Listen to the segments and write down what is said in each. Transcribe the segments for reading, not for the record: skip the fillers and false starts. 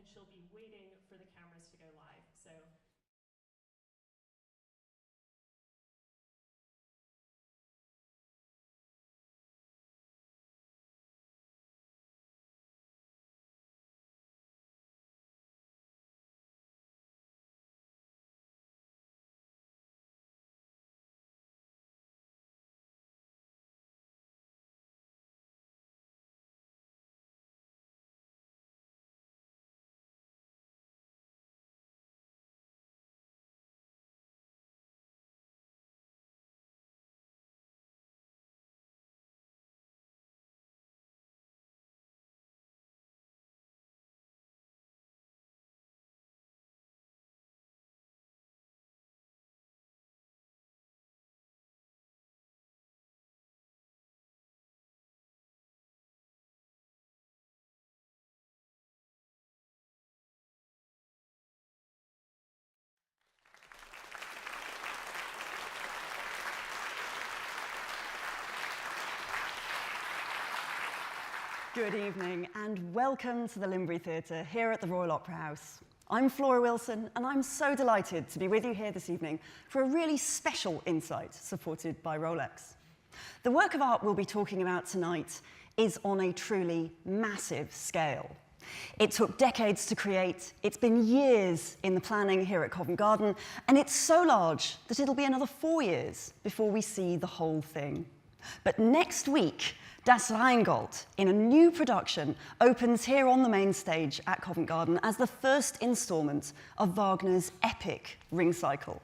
and she'll be waiting for the cameras to go live. So. Good evening and welcome to the Limbury Theatre here at the Royal Opera House. I'm Flora Wilson and I'm so delighted to be with you here this evening for a really special insight supported by Rolex. The work of art we'll be talking about tonight is on a truly massive scale. It took decades to create, it's been years in the planning here at Covent Garden, and it's so large that it'll be another 4 years before we see the whole thing. But next week, Das Rheingold, in a new production, opens here on the main stage at Covent Garden as the first instalment of Wagner's epic Ring Cycle.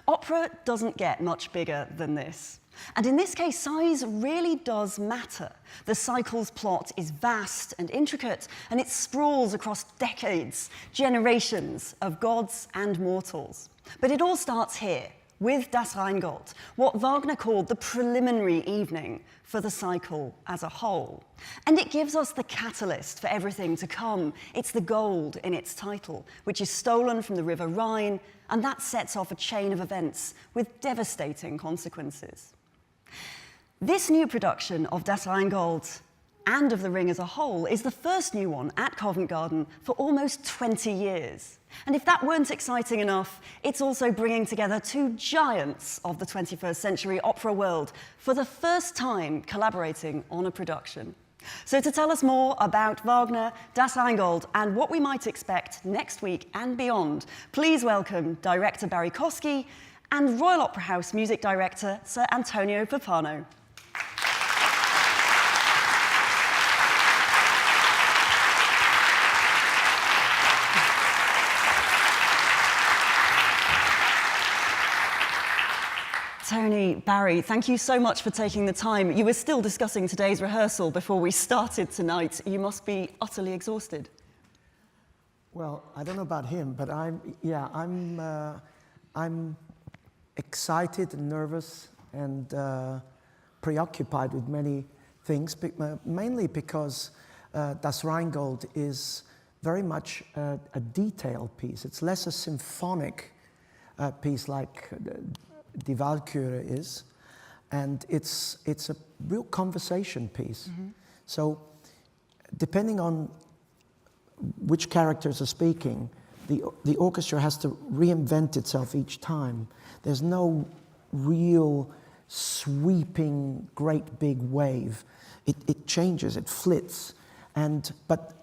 Opera doesn't get much bigger than this. And in this case, size really does matter. The cycle's plot is vast and intricate, and it sprawls across decades, generations of gods and mortals. But it all starts here, with Das Rheingold, what Wagner called the preliminary evening for the cycle as a whole. And it gives us the catalyst for everything to come. It's the gold in its title, which is stolen from the River Rhine, and that sets off a chain of events with devastating consequences. This new production of Das Rheingold and of the Ring as a whole is the first new one at Covent Garden for almost 20 years. And if that weren't exciting enough, it's also bringing together two giants of the 21st century opera world for the first time collaborating on a production. So to tell us more about Wagner, Das Rheingold, and what we might expect next week and beyond, please welcome director Barrie Kosky and Royal Opera House music director Sir Antonio Pappano. Tony, Barrie, thank you so much for taking the time. You were still discussing today's rehearsal before we started tonight. You must be utterly exhausted. Well, I don't know about him, but I'm excited and nervous and preoccupied with many things, mainly because Das Rheingold is very much a detailed piece. It's less a symphonic piece like Die Walküre is, and it's a real conversation piece. Mm-hmm. So depending on which characters are speaking, the orchestra has to reinvent itself each time. There's no real sweeping great big wave. It changes, it flits, but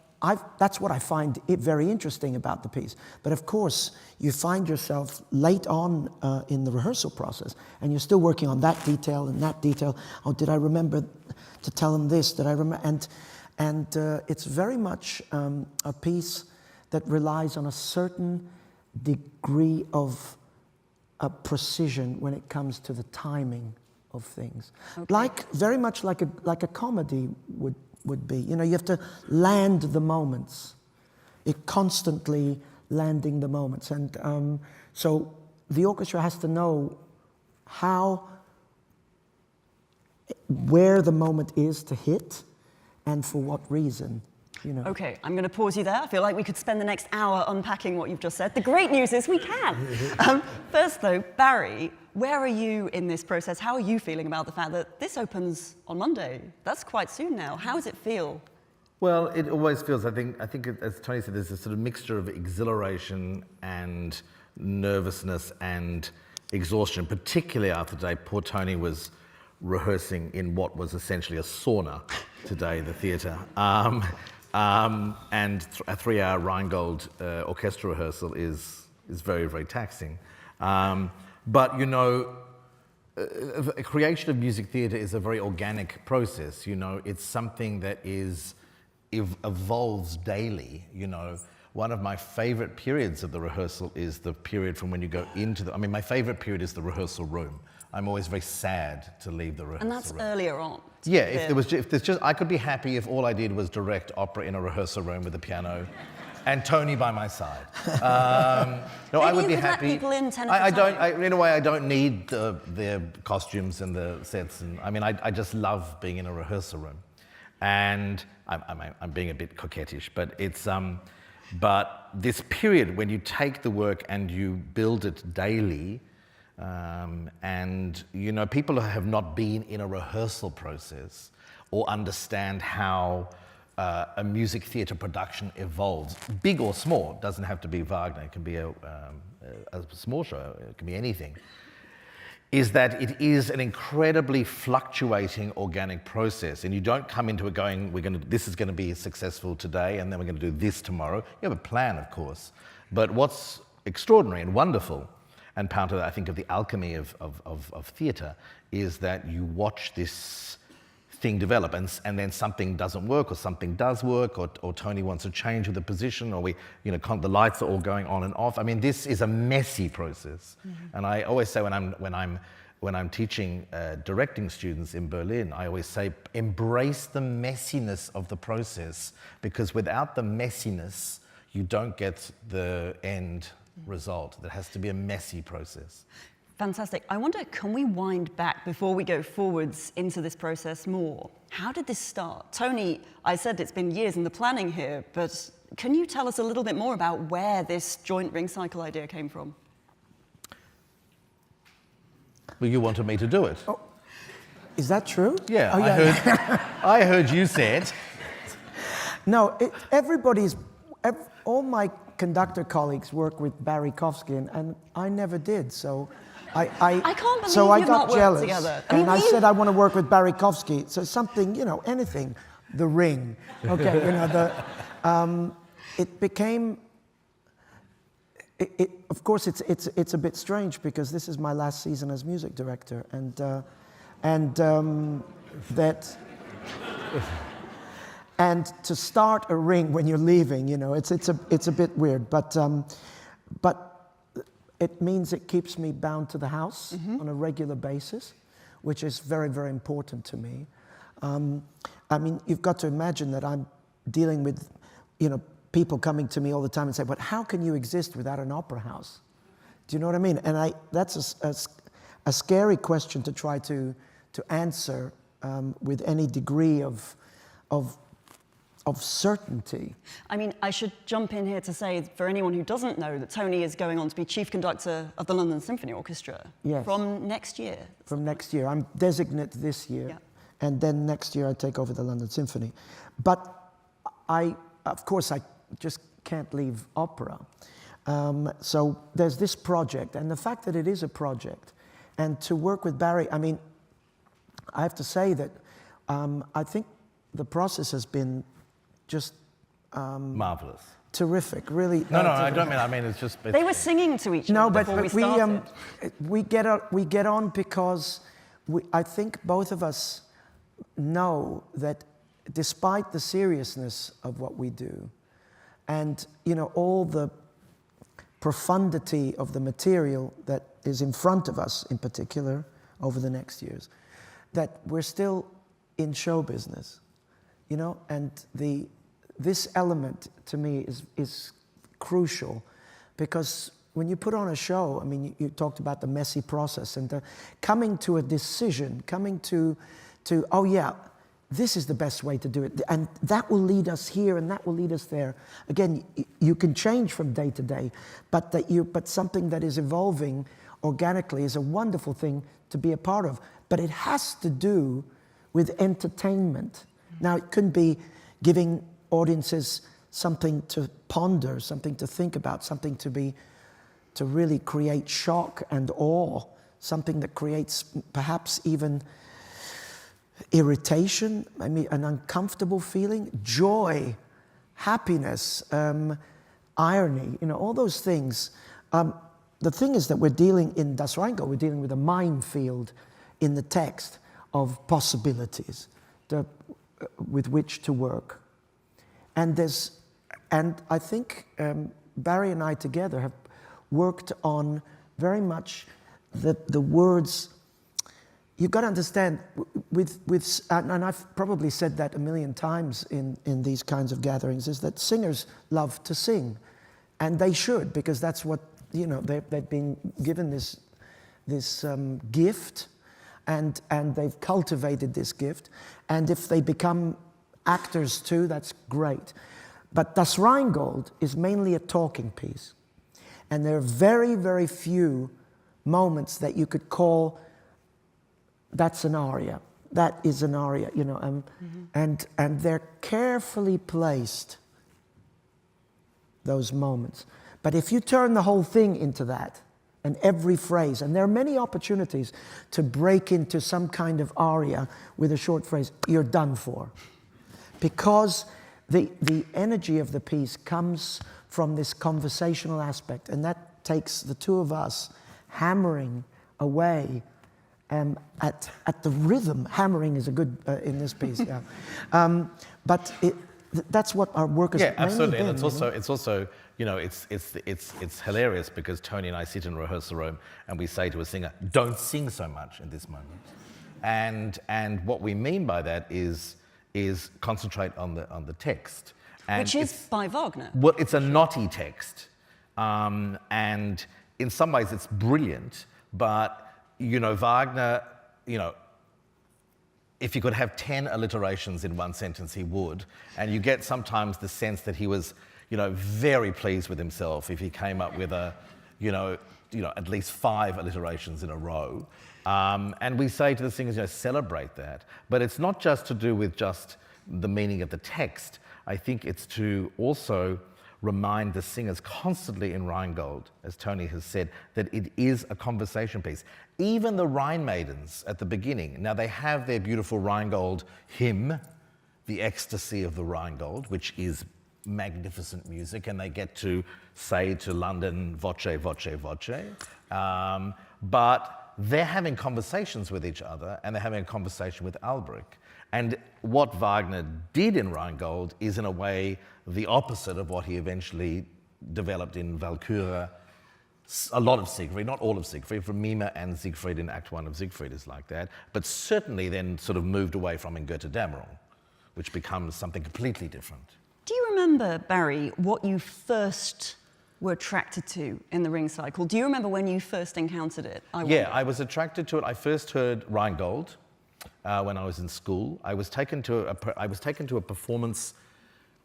that's what I find very interesting about the piece. But of course, you find yourself late on in the rehearsal process, and you're still working on that detail and that detail. Oh, did I remember to tell them this? Did I remember? And it's very much a piece that relies on a certain degree of precision when it comes to the timing of things. Okay. Very much like a comedy would be. You know, you have to land the moments. It constantly landing the moments. And so the orchestra has to know where the moment is to hit and for what reason. You know. Okay, I'm going to pause you there. I feel like we could spend the next hour unpacking what you've just said. The great news is we can. First though, Barrie, where are you in this process? How are you feeling about the fact that this opens on Monday? That's quite soon now. How does it feel? Well, it always feels, I think as Tony said, there's a sort of mixture of exhilaration and nervousness and exhaustion, particularly after today. Poor Tony was rehearsing in what was essentially a sauna today, the theatre. And a 3-hour Rheingold orchestra rehearsal is very, very taxing. But, you know, a creation of music theatre is a very organic process. You know, it's something that evolves daily. You know, one of my favorite periods of the rehearsal is the period from when you go into my favorite period is the rehearsal room. I'm always very sad to leave the rehearsal room. And that's earlier on. Yeah, if there's just, I could be happy if all I did was direct opera in a rehearsal room with a piano and Tony by my side. No, I would be happy. Let people in 10 I don't. In a way, I don't need the costumes and the sets. And I mean, I just love being in a rehearsal room. And I'm being a bit coquettish, but it's but this period when you take the work and you build it daily, and you know, people who have not been in a rehearsal process or understand how a music theatre production evolves, big or small, doesn't have to be Wagner, it can be a small show, it can be anything, is that it is an incredibly fluctuating organic process, and you don't come into it going, this is going to be successful today and then we're going to do this tomorrow. You have a plan, of course, but what's extraordinary and wonderful, and part of, I think, of the alchemy of theatre, is that you watch this thing develop, and then something doesn't work, or something does work, or Tony wants to change with the position, or the lights are all going on and off. I mean, this is a messy process, and I always say when I'm teaching directing students in Berlin, I always say embrace the messiness of the process, because without the messiness, you don't get the end result. There has to be a messy process. Fantastic. I wonder, can we wind back before we go forwards into this process more? How did this start? Tony, I said it's been years in the planning here, but can you tell us a little bit more about where this joint ring cycle idea came from? Well, you wanted me to do it. Oh, is that true? Yeah, oh, yeah. I heard you say it. No, all my conductor colleagues work with Barrie Kosky, and I never did, so I can't believe so I you've got not jealous, worked together. and I said I want to work with Barrie Kosky. So something, anything, The Ring. Okay, it became. Of course, it's a bit strange because this is my last season as music director, and to start a ring when you're leaving, it's a bit weird, but it means it keeps me bound to the house on a regular basis, which is very, very important to me. I mean, you've got to imagine that I'm dealing with, people coming to me all the time and say, but how can you exist without an opera house? Do you know what I mean? And that's a scary question to try to answer with any degree of certainty. I mean, I should jump in here to say, for anyone who doesn't know, that Tony is going on to be chief conductor of the London Symphony Orchestra from next year. From next year. I'm designate this year, and then next year I take over the London Symphony. But of course, I just can't leave opera. So there's this project, and the fact that it is a project, and to work with Barrie, I mean, I have to say that I think the process has been just marvelous, terrific, really. No, I don't mean. I mean, it's just. They were singing to each other before we started. We get on because I think both of us know that despite the seriousness of what we do, and all the profundity of the material that is in front of us, in particular over the next years, that we're still in show business. And this element to me is crucial, because when you put on a show, I mean, you talked about the messy process and coming to a decision, coming to oh yeah, this is the best way to do it, and that will lead us here and that will lead us there. Again, you can change from day to day, but something that is evolving organically is a wonderful thing to be a part of. But it has to do with entertainment. Now, it couldn't be giving audiences something to ponder, something to think about, something to really create shock and awe, something that creates perhaps even irritation, I mean, an uncomfortable feeling, joy, happiness, irony, all those things. The thing is that we're dealing in Das Rheingold, we're dealing with a minefield in the text of possibilities with which to work. And I think Barrie and I together have worked on very much the words. You've got to understand, and I've probably said that a million times in these kinds of gatherings, is that singers love to sing, and they should, because that's what, they've been given this gift, and they've cultivated this gift, and if they become actors too, that's great. But Das Rheingold is mainly a talking piece, and there are very, very few moments that you could call that's an aria, that is an aria, and they're carefully placed, those moments. But if you turn the whole thing into that, and every phrase, and there are many opportunities to break into some kind of aria with a short phrase, you're done for. Because the energy of the piece comes from this conversational aspect, and that takes the two of us hammering away at the rhythm. Hammering is a good in this piece, yeah. But that's what our work has mainly absolutely. been. And it's also it's hilarious because Tony and I sit in a rehearsal room and we say to a singer, "Don't sing so much in this moment," and what we mean by that is concentrate on the text, and which is by Wagner. Well, it's a knotty text, and in some ways it's brilliant, but Wagner, if he could have 10 alliterations in one sentence, he would. And you get sometimes the sense that he was, very pleased with himself if he came up with at least 5 alliterations in a row. And we say to the singers, celebrate that. But it's not just to do with just the meaning of the text. I think it's to also remind the singers constantly in Rheingold, as Tony has said, that it is a conversation piece. Even the Rhine maidens at the beginning, now they have their beautiful Rheingold hymn, The Ecstasy of the Rheingold, which is magnificent music, and they get to say to London, voce, voce, voce. But they're having conversations with each other, and they're having a conversation with Alberich. And what Wagner did in Rheingold is, in a way, the opposite of what he eventually developed in Walküre. A lot of Siegfried, not all of Siegfried, from Mime and Siegfried in Act 1 of Siegfried is like that, but certainly then sort of moved away from in Götterdämmerung, which becomes something completely different. Do you remember, Barrie, what you first were attracted to in the Ring Cycle? Do you remember when you first encountered it? I was attracted to it. I first heard Rheingold when I was in school. I was taken to a performance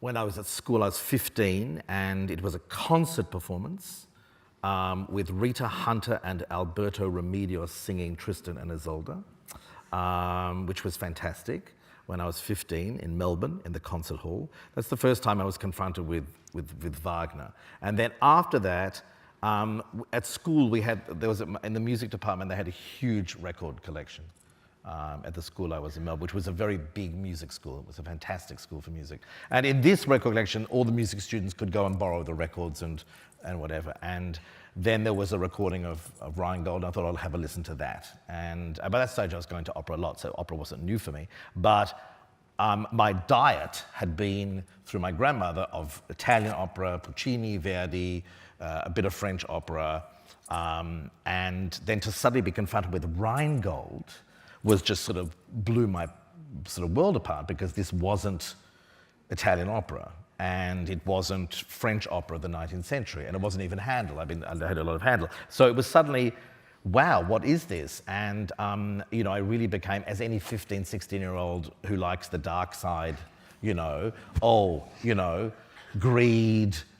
when I was at school. I was 15, and it was a concert performance with Rita Hunter and Alberto Remedios singing Tristan and Isolde, which was fantastic, when I was 15 in Melbourne in the concert hall. That's the first time I was confronted with Wagner. And then after that, at school in the music department, they had a huge record collection at the school I was in Melbourne, which was a very big music school. It was a fantastic school for music. And in this record collection, all the music students could go and borrow the records and whatever. And then there was a recording of Rheingold, and I thought I'll have a listen to that. And by that stage, I was going to opera a lot, so opera wasn't new for me. But my diet had been, through my grandmother, of Italian opera, Puccini, Verdi, a bit of French opera, and then to suddenly be confronted with Rheingold was just sort of blew my sort of world apart, because this wasn't Italian opera. And it wasn't French opera of the 19th century, and it wasn't even Handel. I had a lot of Handel. So it was suddenly, wow, what is this? And I really became, as any 15, 16-year-old who likes the dark side, Greed,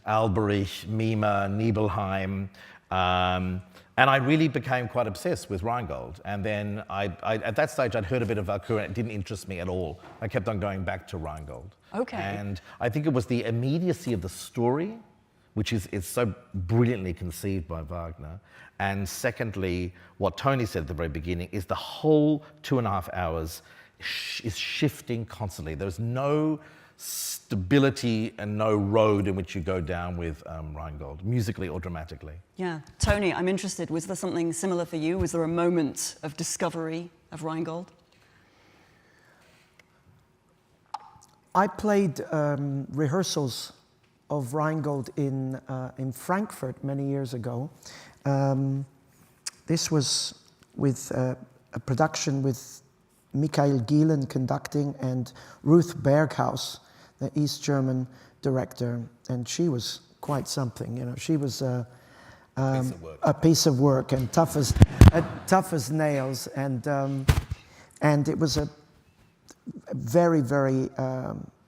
Alberich, Mime, Nibelheim, And I really became quite obsessed with Rheingold. And then at that stage, I'd heard a bit of Valkyrie, and it didn't interest me at all. I kept on going back to Rheingold. Okay. And I think it was the immediacy of the story, which is so brilliantly conceived by Wagner. And secondly, what Tony said at the very beginning is the whole 2.5 hours is shifting constantly. There's no stability and no road in which you go down with Rheingold, musically or dramatically. Yeah. Tony, I'm interested. Was there something similar for you? Was there a moment of discovery of Rheingold? I played rehearsals of Rheingold in Frankfurt many years ago. This was with a production with Michael Gielen conducting and Ruth Berghaus, the East German director, and she was quite something. You know, she was a piece of work and tough as nails, and it was a very, very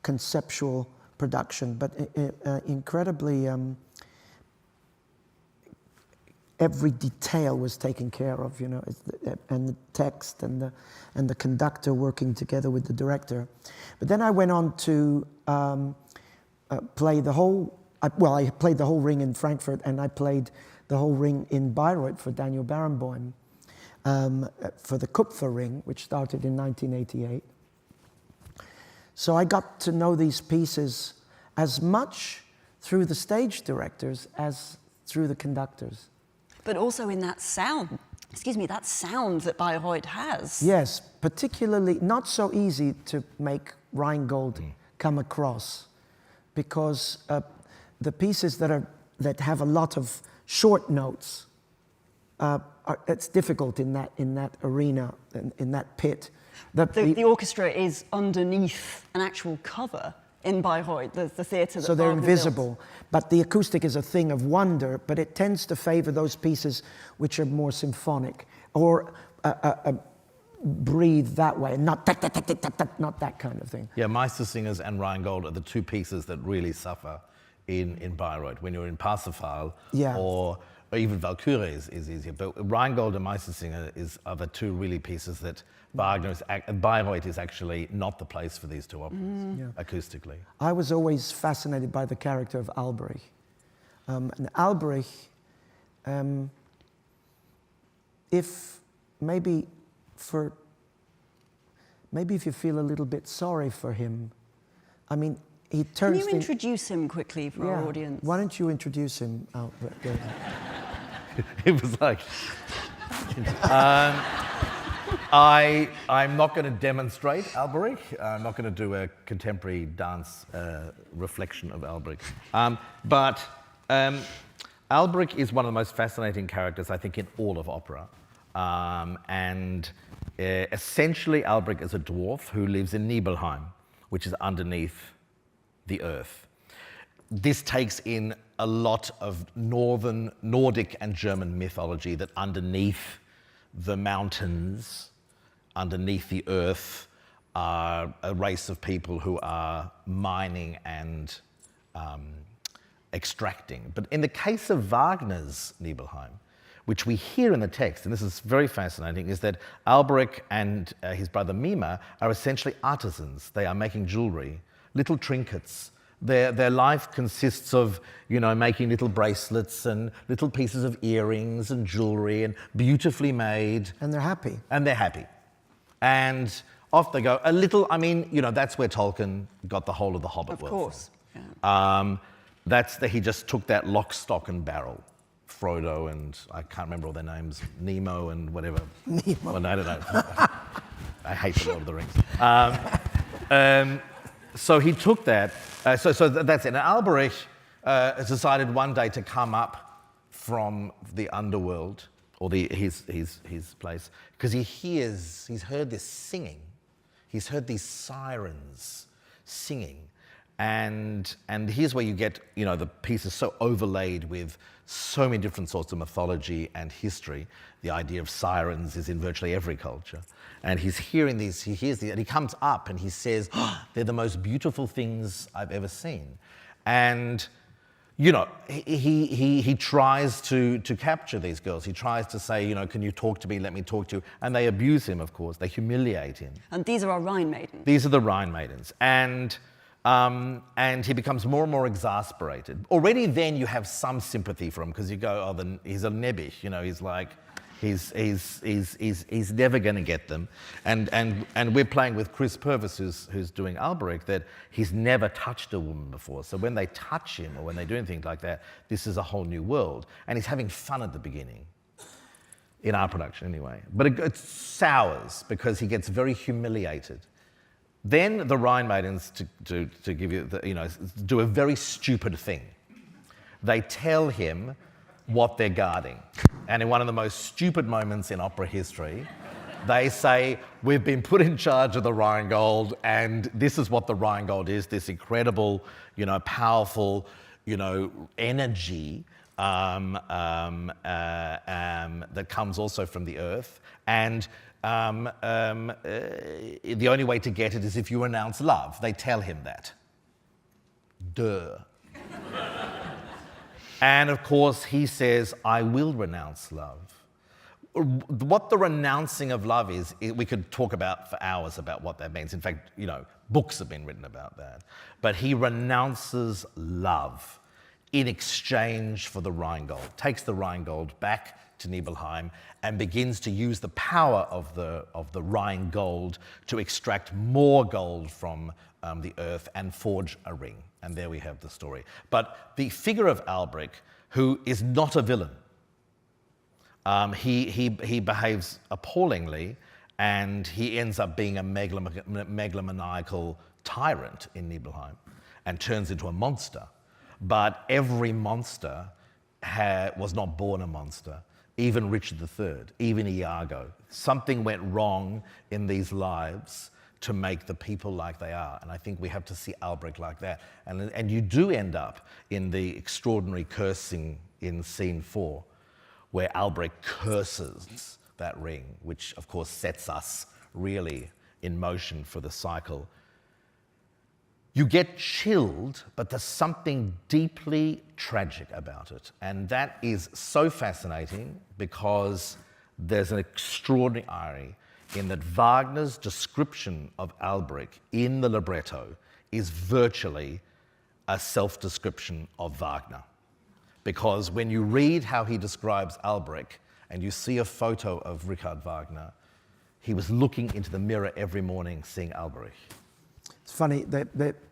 conceptual production, but incredibly. Every detail was taken care of, you know, and the text and the conductor working together with the director. But then I went on to play the whole. I played the whole ring in Frankfurt, and I played the whole ring in Bayreuth for Daniel Barenboim for the Kupfer Ring, which started in 1988. So I got to know these pieces as much through the stage directors as through the conductors. But also in that sound, that sound that Bayreuth has. Yes, particularly not so easy to make Rheingold come across, because the pieces that have a lot of short notes, it's difficult in that arena, in that pit. The orchestra is underneath an actual cover in Bayreuth, the theatre that so they're Wagner invisible. built. But the acoustic is a thing of wonder, but it tends to favor those pieces which are more symphonic or breathe that way, and not not that kind of thing. Yeah, Meistersingers and Rheingold are the two pieces that really suffer in Bayreuth. When you're in Parsifal, Yeah. or even Valkyrie is easier. But Rheingold and Meistersinger are the two really pieces that Bayreuth is actually not the place for these two operas, acoustically. I was always fascinated by the character of Alberich. And Alberich, if you feel a little bit sorry for him, I mean, he turns. Can you introduce him quickly for our audience? Why don't you introduce him, Albert? It was like... I'm not going to demonstrate Alberich. I'm not going to do a contemporary dance reflection of Alberich. But Alberich is one of the most fascinating characters, I think, in all of opera. Essentially, Alberich is a dwarf who lives in Nibelheim, which is underneath the earth. This takes in a lot of Nordic and German mythology, that underneath the mountains, underneath the earth, are a race of people who are mining and extracting. But in the case of Wagner's Nibelheim, which we hear in the text, and this is very fascinating, is that Alberich and his brother Mima are essentially artisans. They are making jewelry, little trinkets. Their life consists of, making little bracelets and little pieces of earrings and jewelry, and beautifully made. And they're happy. And off they go. That's where Tolkien got the whole of the Hobbit world. Of course. Yeah. He just took that lock, stock and barrel. Frodo and I can't remember all their names, Nemo and whatever. Nemo. Well, I don't know. I hate the Lord of the Rings. So he took that. So that's it. And Alberich has decided one day to come up from the underworld, or his place, because he's heard this singing. He's heard these sirens singing. And here's where you get, the piece is so overlaid with so many different sorts of mythology and history. The idea of sirens is in virtually every culture. And he's hearing these, and he comes up and he says, they're the most beautiful things I've ever seen. And you know, he tries to capture these girls. He tries to say, you know, can you talk to me, let me talk to you. And they abuse him, of course. They humiliate him. And these are our Rhine maidens. These are the Rhine maidens. And he becomes more and more exasperated. Already then you have some sympathy for him because you go, oh, he's a nebbish, you know, he's like, he's never going to get them. And we're playing with Chris Purvis, who's doing Alberich, that he's never touched a woman before. So when they touch him or when they do anything like that, this is a whole new world. And he's having fun at the beginning, in our production anyway. But it sours because he gets very humiliated. Then the Rhine maidens, to give you, do a very stupid thing. They tell him what they're guarding. And in one of the most stupid moments in opera history, they say, we've been put in charge of the Rheingold, and this is what the Rheingold is, this incredible, you know, powerful, you know, energy that comes also from the earth. And the only way to get it is if you renounce love. They tell him that. Duh. And of course, he says, I will renounce love. What the renouncing of love is, we could talk about for hours about what that means. In fact, you know, books have been written about that. But he renounces love in exchange for the Rheingold, takes the Rheingold back to Nibelheim and begins to use the power of the Rheingold to extract more gold from the earth and forge a ring. And there we have the story. But the figure of Alberich, who is not a villain, he behaves appallingly, and he ends up being a megalomaniacal tyrant in Nibelheim and turns into a monster. But every monster was not born a monster. Even Richard III, even Iago. Something went wrong in these lives to make the people like they are. And I think we have to see Alberich like that. And you do end up in the extraordinary cursing in scene 4, where Alberich curses that ring, which of course sets us really in motion for the cycle. You get chilled, but there's something deeply tragic about it. And that is so fascinating because there's an extraordinary irony in that Wagner's description of Alberich in the libretto is virtually a self-description of Wagner. Because when you read how he describes Alberich and you see a photo of Richard Wagner, he was looking into the mirror every morning seeing Alberich. It's funny,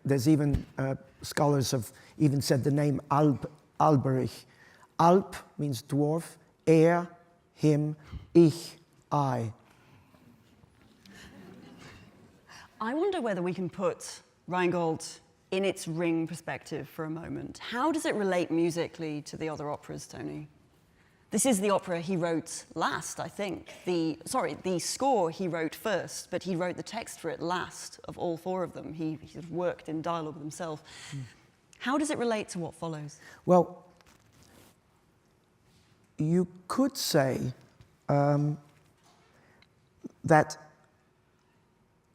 there's even, scholars have even said the name Alberich. Alp means dwarf, him, ich, I. I wonder whether we can put Rheingold in its ring perspective for a moment. How does it relate musically to the other operas, Tony? This is the opera he wrote last, I think. The score he wrote first, but he wrote the text for it last of all 4 of them. He sort of worked in dialogue with himself. How does it relate to what follows? Well, you could say that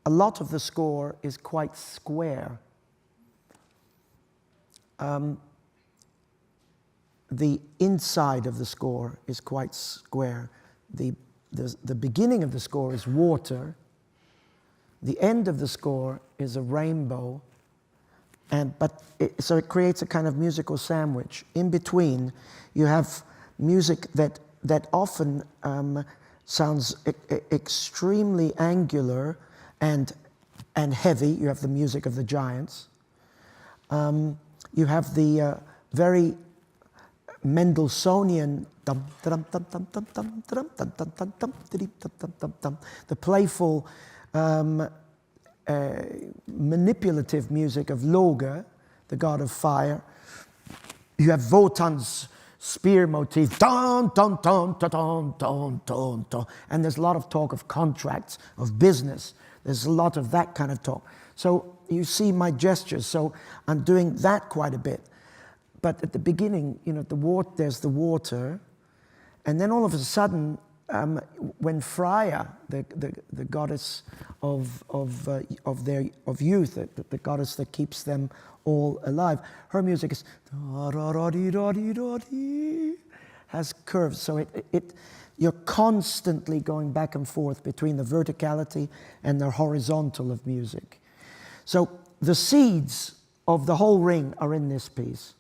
a lot of the score is quite square. The inside of the score is quite square. The beginning of the score is water. The end of the score is a rainbow. So it creates a kind of musical sandwich. In between, you have music that often sounds extremely angular and heavy. You have the music of the giants. You have the very Mendelssohnian, the playful, manipulative music of Loge, the god of fire. You have Wotan's spear motif, dun, dun, dun, dun, dun, dun, dun, dun. And there's a lot of talk of contracts, of business. There's a lot of that kind of talk. So you see my gestures, so I'm doing that quite a bit. But at the beginning, you know, there's the water, and then all of a sudden, when Freya, the goddess of youth, the goddess that keeps them all alive, her music is has curves, so you're constantly going back and forth between the verticality and the horizontal of music. So the seeds of the whole ring are in this piece.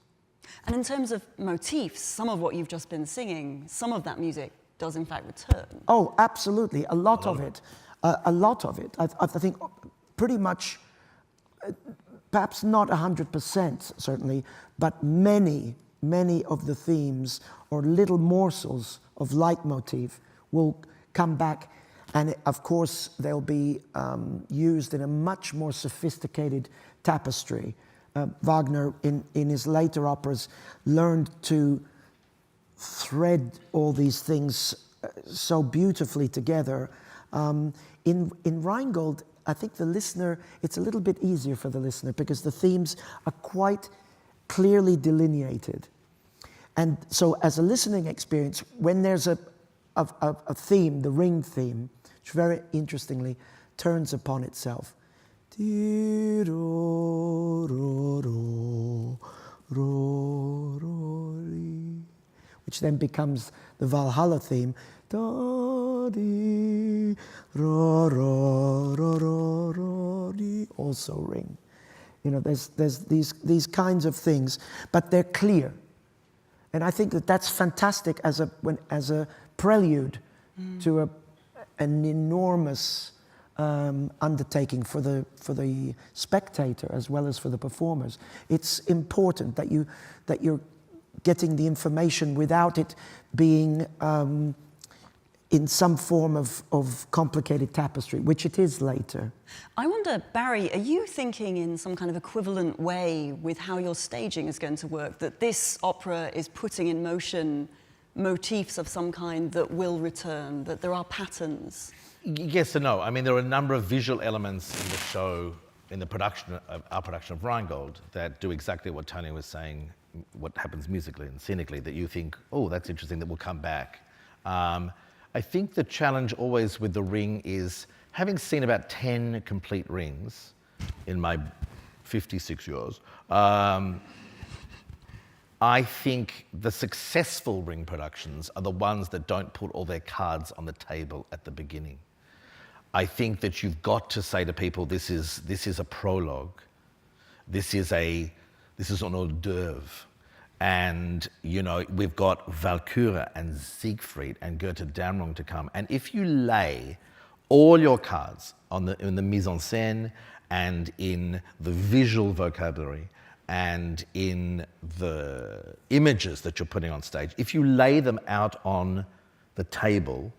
And in terms of motifs, some of what you've just been singing, some of that music does in fact return. Oh, absolutely. A lot of it. A lot of it. I think pretty much, perhaps not 100% certainly, but many of the themes or little morsels of leitmotif will come back, and of course they'll be used in a much more sophisticated tapestry. Wagner, in his later operas, learned to thread all these things so beautifully together. In Rheingold, I think the listener, it's a little bit easier for the listener because the themes are quite clearly delineated. And so as a listening experience, when there's a theme, the ring theme, which very interestingly turns upon itself, which then becomes the Valhalla theme, also ring. You know, there's these kinds of things, but they're clear. And I think that's fantastic as a prelude to an enormous undertaking for the spectator as well as for the performers. It's important that you're getting the information without it being in some form of complicated tapestry, which it is later. I wonder, Barrie, are you thinking in some kind of equivalent way with how your staging is going to work, that this opera is putting in motion motifs of some kind that will return, that there are patterns? Yes and no. I mean, there are a number of visual elements in the show, in the production, our production of Rheingold, that do exactly what Tony was saying, what happens musically and scenically, that you think, oh, that's interesting, that will come back. I think the challenge always with the ring is, having seen about 10 complete rings in my 56 years, I think the successful ring productions are the ones that don't put all their cards on the table at the beginning. I think that you've got to say to people, this is a prologue, this is an hors d'oeuvre. And, you know, we've got Walküre and Siegfried and Goethe Dammerung to come. And if you lay all your cards in the mise en scène and in the visual vocabulary and in the images that you're putting on stage, if you lay them out on the table,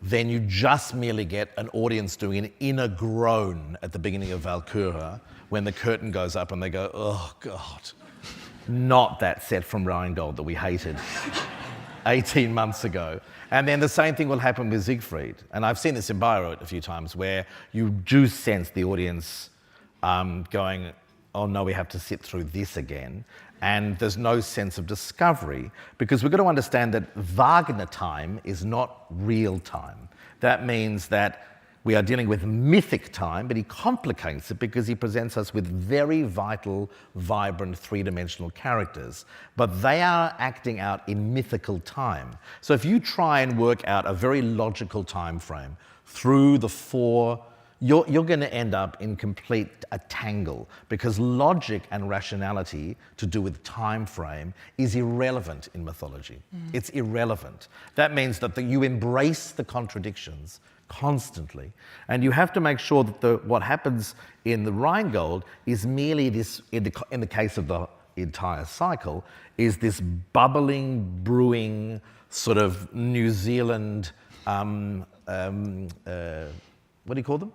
then you just merely get an audience doing an inner groan at the beginning of Walküre when the curtain goes up and they go, oh, God. Not that set from Rheingold that we hated 18 months ago. And then the same thing will happen with Siegfried. And I've seen this in Bayreuth a few times where you do sense the audience going, oh no, we have to sit through this again. And there's no sense of discovery because we've got to understand that Wagner time is not real time. That means that we are dealing with mythic time, but he complicates it because he presents us with very vital, vibrant, three-dimensional characters. But they are acting out in mythical time. So if you try and work out a very logical time frame through the four, you're going to end up in complete a tangle because logic and rationality to do with time frame is irrelevant in mythology. It's irrelevant. That means that you embrace the contradictions constantly. And you have to make sure that what happens in the Rheingold is merely this, in the case of the entire cycle, is this bubbling, brewing, sort of New Zealand, what do you call them?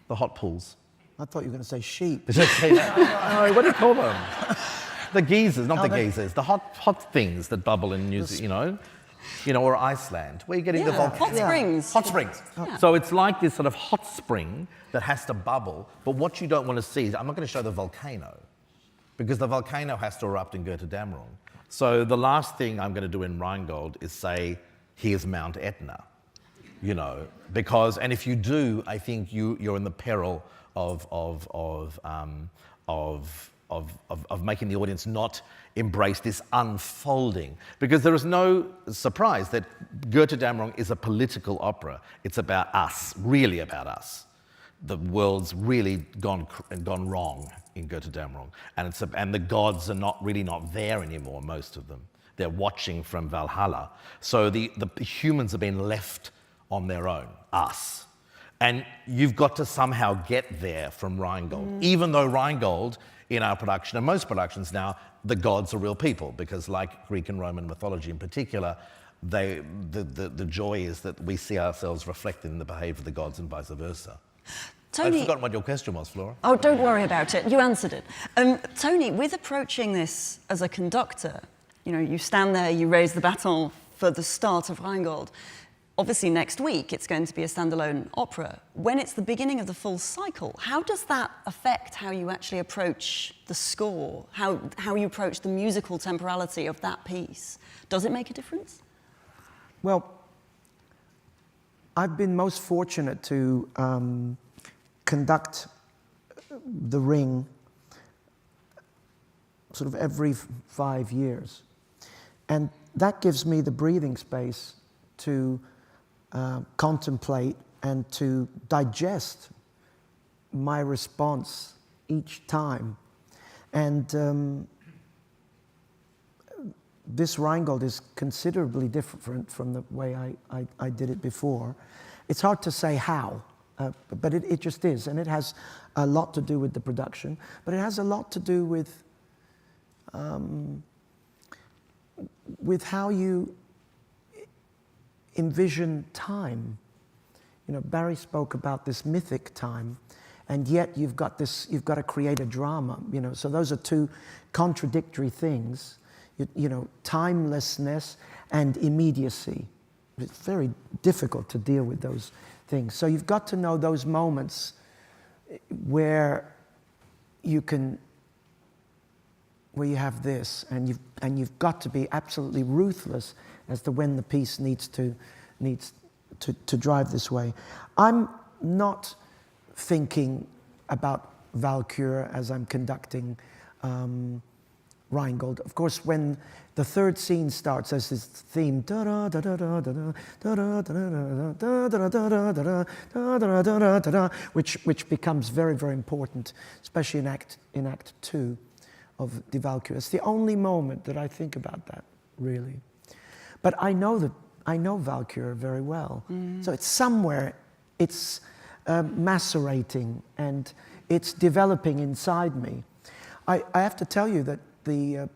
The hot pools. I thought you were going to say sheep. No, what do you call them? The geysers, not the geysers, the hot things that bubble in New Zealand, or Iceland, where you're getting the volcanoes. Hot springs. Hot springs. Yeah. So it's like this sort of hot spring that has to bubble, but what you don't want to see is, I'm not going to show the volcano, because the volcano has to erupt in Goethe Dammerung. So the last thing I'm going to do in Rheingold is say, here's Mount Etna, you know, because, and if you do, I think you're in the peril of making the audience not embrace this unfolding. Because there is no surprise that Götterdämmerung is a political opera. It's about us, really about us. The world's really gone wrong in Götterdämmerung. And the gods are not there anymore, most of them. They're watching from Valhalla. So the humans have been left on their own, us. And you've got to somehow get there from Rheingold, even though Rheingold, in our production, and most productions now, the gods are real people, because like Greek and Roman mythology in particular, the joy is that we see ourselves reflected in the behaviour of the gods and vice versa. Tony, I've forgotten what your question was, Flora. Oh, don't worry about it. You answered it. Tony, with approaching this as a conductor, you know, you stand there, you raise the baton for the start of Rheingold. Obviously, next week, it's going to be a standalone opera. When it's the beginning of the full cycle, how does that affect how you actually approach the score, how you approach the musical temporality of that piece? Does it make a difference? Well, I've been most fortunate to conduct the Ring sort of every 5 years. And that gives me the breathing space to contemplate and to digest my response each time. And this Rheingold is considerably different from the way I did it before. It's hard to say how, but it just is. And it has a lot to do with the production, but it has a lot to do with how you envision time. You know, Barrie spoke about this mythic time, and yet you've got to create a drama, you know, so those are two contradictory things, you know, timelessness and immediacy. It's very difficult to deal with those things. So you've got to know those moments where you have this, and you've got to be absolutely ruthless as to when the piece needs to drive this way. I'm not thinking about Valkyrie as I'm conducting Rheingold. Of course, when the third scene starts, there's this theme, which becomes very, very important, especially in Act 2 of Die Valkyrie. It's the only moment that I think about that, really. But I know Valkyrie very well. So it's somewhere, it's macerating and it's developing inside me. I have to tell you that the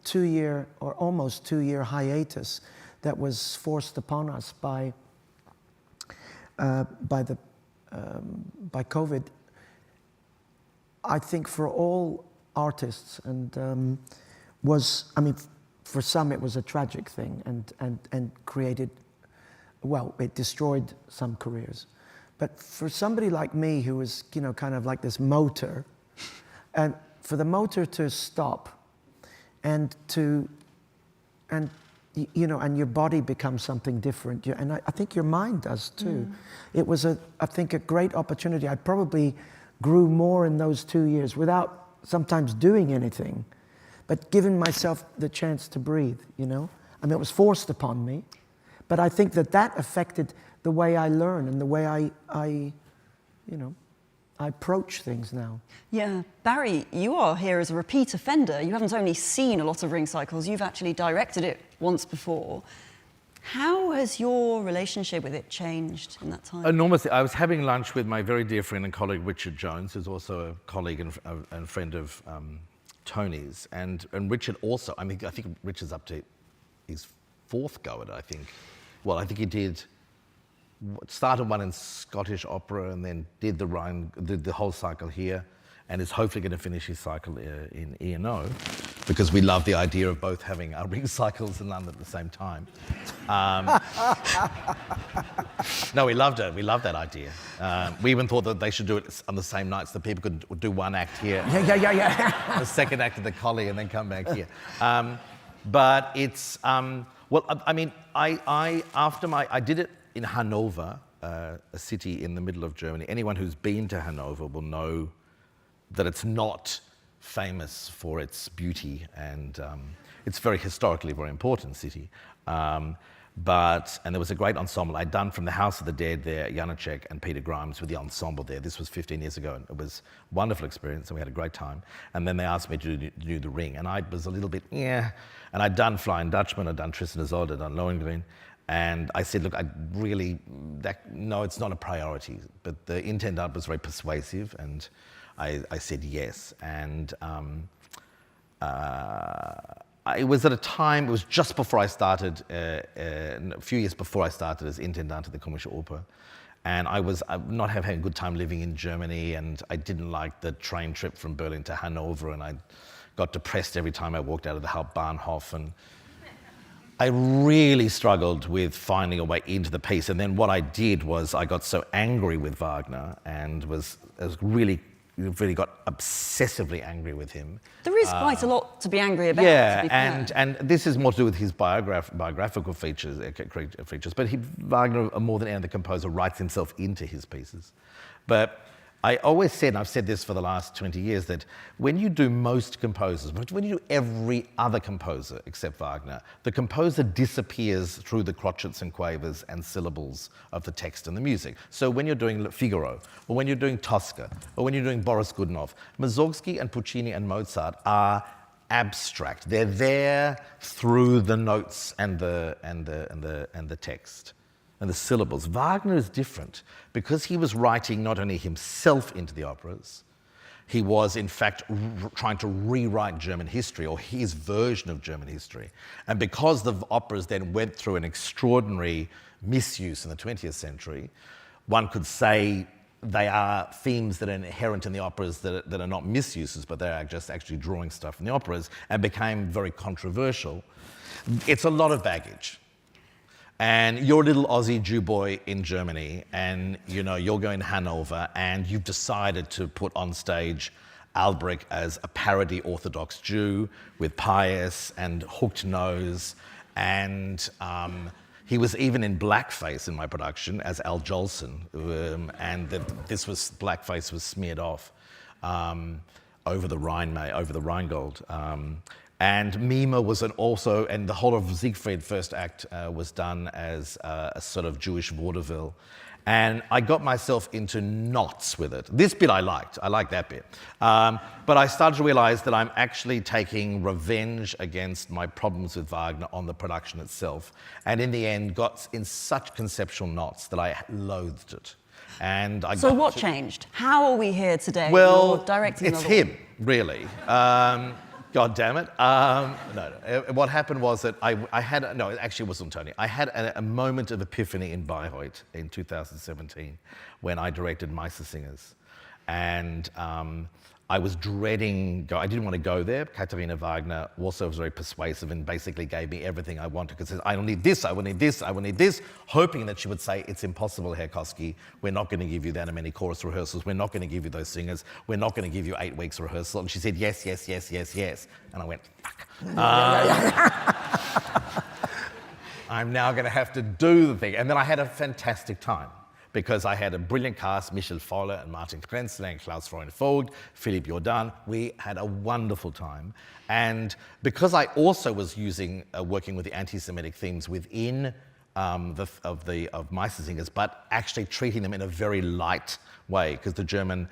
2-year or almost 2-year hiatus that was forced upon us by COVID, I think for all artists, and for some it was a tragic thing and created, well, it destroyed some careers. But for somebody like me who was, you know, kind of like this motor, and for the motor to stop and you know, and your body becomes something different, and I think your mind does too. It was I think a great opportunity. I probably grew more in those 2 years without sometimes doing anything, but giving myself the chance to breathe, you know? I mean, it was forced upon me, but I think that affected the way I learn and the way I approach things now. Yeah. Barrie, you are here as a repeat offender. You haven't only seen a lot of Ring cycles, you've actually directed it once before. How has your relationship with it changed in that time? Enormously. I was having lunch with my very dear friend and colleague Richard Jones, who's also a colleague and friend of Tony's, and Richard also. I think Richard's up to his 4th go at it. I think. Well, I think he started one in Scottish opera and then did the whole cycle here, and is hopefully going to finish his cycle in E&O, because we love the idea of both having our Ring cycles in London at the same time. No, we loved it. We loved that idea. We even thought that they should do it on the same night, so that people could do one act here, Yeah. the second act of the Collie, and then come back here. But it's Well, I mean, I did it in Hanover, a city in the middle of Germany. Anyone who's been to Hanover will know that it's not famous for its beauty, and it's very historically very important city. And there was a great ensemble. I'd done From the House of the Dead there, Janacek and Peter Grimes with the ensemble there. This was 15 years ago, and it was a wonderful experience, and we had a great time. And then they asked me to do The Ring, and I was a little bit, yeah. And I'd done Flying Dutchman, I'd done Tristan and Isolde, I'd done Lohengrin, and I said, look, no, it's not a priority. But the intendant was very persuasive, and I said yes. And it was at a time, it was just before I started, a few years before I started as intendant at the Komische Oper. And I was not having a good time living in Germany, and I didn't like the train trip from Berlin to Hanover, and I got depressed every time I walked out of the Hauptbahnhof. And I really struggled with finding a way into the piece. And then what I did was I got so angry with Wagner and was really got obsessively angry with him. There is quite a lot to be angry about. Yeah, to be fair. and this is more to do with his biographical features, but Wagner, more than any other composer, writes himself into his pieces. But I always said, and I've said this for the last 20 years, that when you do most composers, when you do every other composer except Wagner, the composer disappears through the crotchets and quavers and syllables of the text and the music. So when you're doing Figaro, or when you're doing Tosca, or when you're doing Boris Godunov, Mussorgsky and Puccini and Mozart are abstract. They're there through the notes and the text and the syllables. Wagner is different because he was writing not only himself into the operas, he was in fact trying to rewrite German history, or his version of German history. And because the operas then went through an extraordinary misuse in the 20th century, one could say they are themes that are inherent in the operas that are not misuses, but they are just actually drawing stuff from the operas, and became very controversial. It's a lot of baggage. And you're a little Aussie Jew boy in Germany, and you're going to Hanover, and you've decided to put on stage Alberich as a parody Orthodox Jew with pious and hooked nose, and he was even in blackface in my production as Al Jolson, and this blackface was smeared off over the Rheingold. And Mima was and the whole of Siegfried first act was done as a sort of Jewish vaudeville. And I got myself into knots with it. This bit I liked that bit. But I started to realize that I'm actually taking revenge against my problems with Wagner on the production itself. And in the end, got in such conceptual knots that I loathed it. And So what changed? How are we here today? Well, You're directing it's the him, really. God damn it. No. What happened was that it actually wasn't Tony. I had a moment of epiphany in Bayreuth in 2017 when I directed Meistersingers. And I was dreading, I didn't want to go there. Katharina Wagner also was very persuasive and basically gave me everything I wanted, because I don't need this, I will need this, I will need this, hoping that she would say, it's impossible, Herr Kosky, we're not going to give you that many chorus rehearsals, we're not going to give you those singers, we're not going to give you 8 weeks rehearsal. And she said, yes, yes, yes, yes, yes. And I went, fuck. I'm now going to have to do the thing. And then I had a fantastic time, because I had a brilliant cast, Michel Fowler and Martin Krenzler and Klaus Freund-Vogt, Philippe Jordan. We had a wonderful time. And because I also was working with the anti-Semitic themes within of Meistersingers, but actually treating them in a very light way, because the German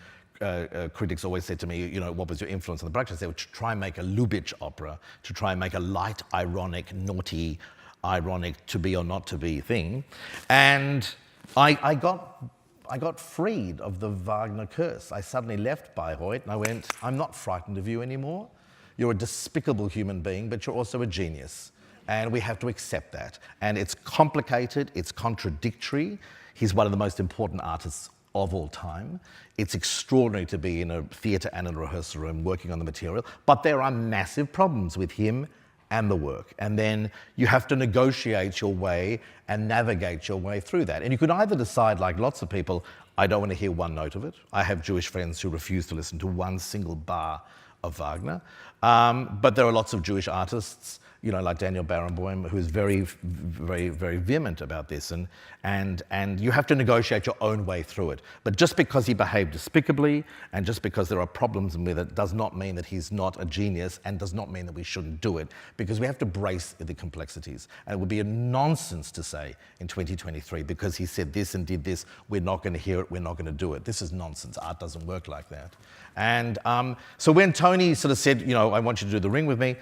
critics always said to me, what was your influence on the production? I said, to try and make a Lubitsch opera, to try and make a light, ironic, naughty, ironic, to be or not to be thing. And I got freed of the Wagner curse. I suddenly left Bayreuth and I went, I'm not frightened of you anymore. You're a despicable human being, but you're also a genius. And we have to accept that. And it's complicated, it's contradictory. He's one of the most important artists of all time. It's extraordinary to be in a theatre and in a rehearsal room working on the material, but there are massive problems with him and the work. And then you have to negotiate your way and navigate your way through that. And you could either decide, like lots of people, I don't want to hear one note of it. I have Jewish friends who refuse to listen to one single bar of Wagner. But there are lots of Jewish artists you know, like Daniel Barenboim, who is very, very, very vehement about this, and you have to negotiate your own way through it. But just because he behaved despicably, and just because there are problems with it, does not mean that he's not a genius, and does not mean that we shouldn't do it, because we have to brace the complexities. And it would be a nonsense to say in 2023, because he said this and did this, we're not going to hear it, we're not going to do it. This is nonsense. Art doesn't work like that. And so when Tony sort of said, you know, I want you to do The Ring with me,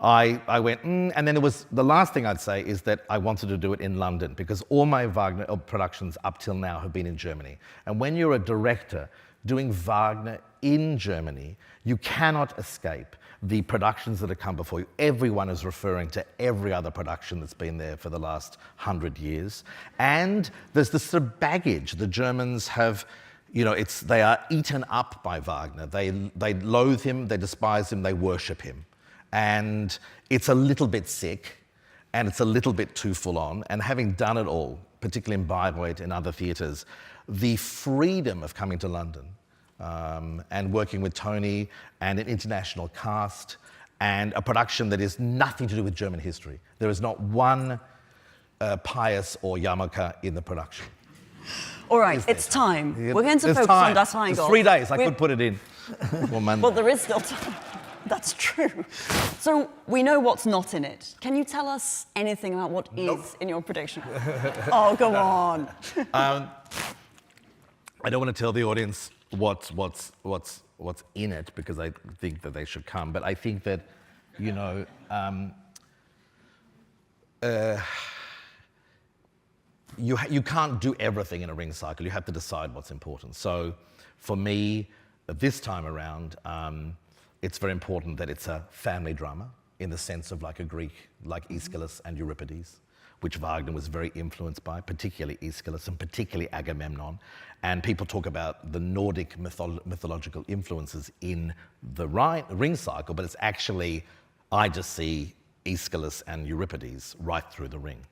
I went, and then it was, the last thing I'd say is that I wanted to do it in London, because all my Wagner productions up till now have been in Germany. And when you're a director doing Wagner in Germany, you cannot escape the productions that have come before you. Everyone is referring to every other production that's been there for the last 100 years. And there's this sort of baggage. The Germans have, you know, they are eaten up by Wagner. They loathe him, they despise him, they worship him. And it's a little bit sick, and it's a little bit too full on. And having done it all, particularly in Bayreuth and other theatres, the freedom of coming to London and working with Tony and an international cast and a production that is nothing to do with German history. There is not one pious or yarmulke in the production. All right, it's time. We're going to focus on Das Rheingold. It's 3 days. I could put it in for Monday. Well, there is still time. That's true. So we know what's not in it. Can you tell us anything about what is in your prediction? Oh, go on. I don't want to tell the audience what's in it, because I think that they should come. But I think that, you know, you can't do everything in a ring cycle. You have to decide what's important. So for me, this time around, it's very important that it's a family drama in the sense of like a Greek, like Aeschylus and Euripides, which Wagner was very influenced by, particularly Aeschylus and particularly Agamemnon. And people talk about the Nordic mythological influences in the ring cycle, but it's actually, I just see Aeschylus and Euripides right through the ring.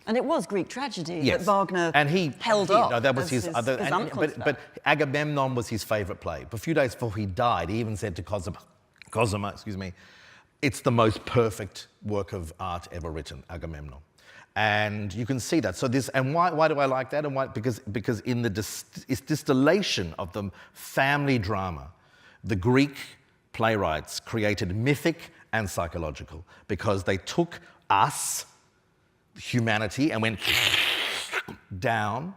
And it was Greek tragedy that Yes. Wagner and he held up. No, that was his other. But But Agamemnon was his favourite play. A few days before he died, he even said to Cosima, excuse me, it's the most perfect work of art ever written, Agamemnon. And you can see that. So this, and why do I like that? And why? Because in the distillation of the family drama, the Greek playwrights created mythic and psychological, because they took us, humanity, and went down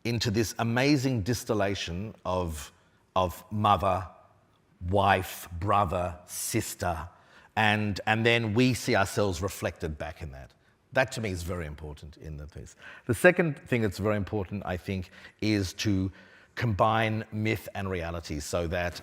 into this amazing distillation of mother, wife, brother, sister, and then we see ourselves reflected back in that. That to me is very important in the piece. The second thing that's very important, I think, is to combine myth and reality, so that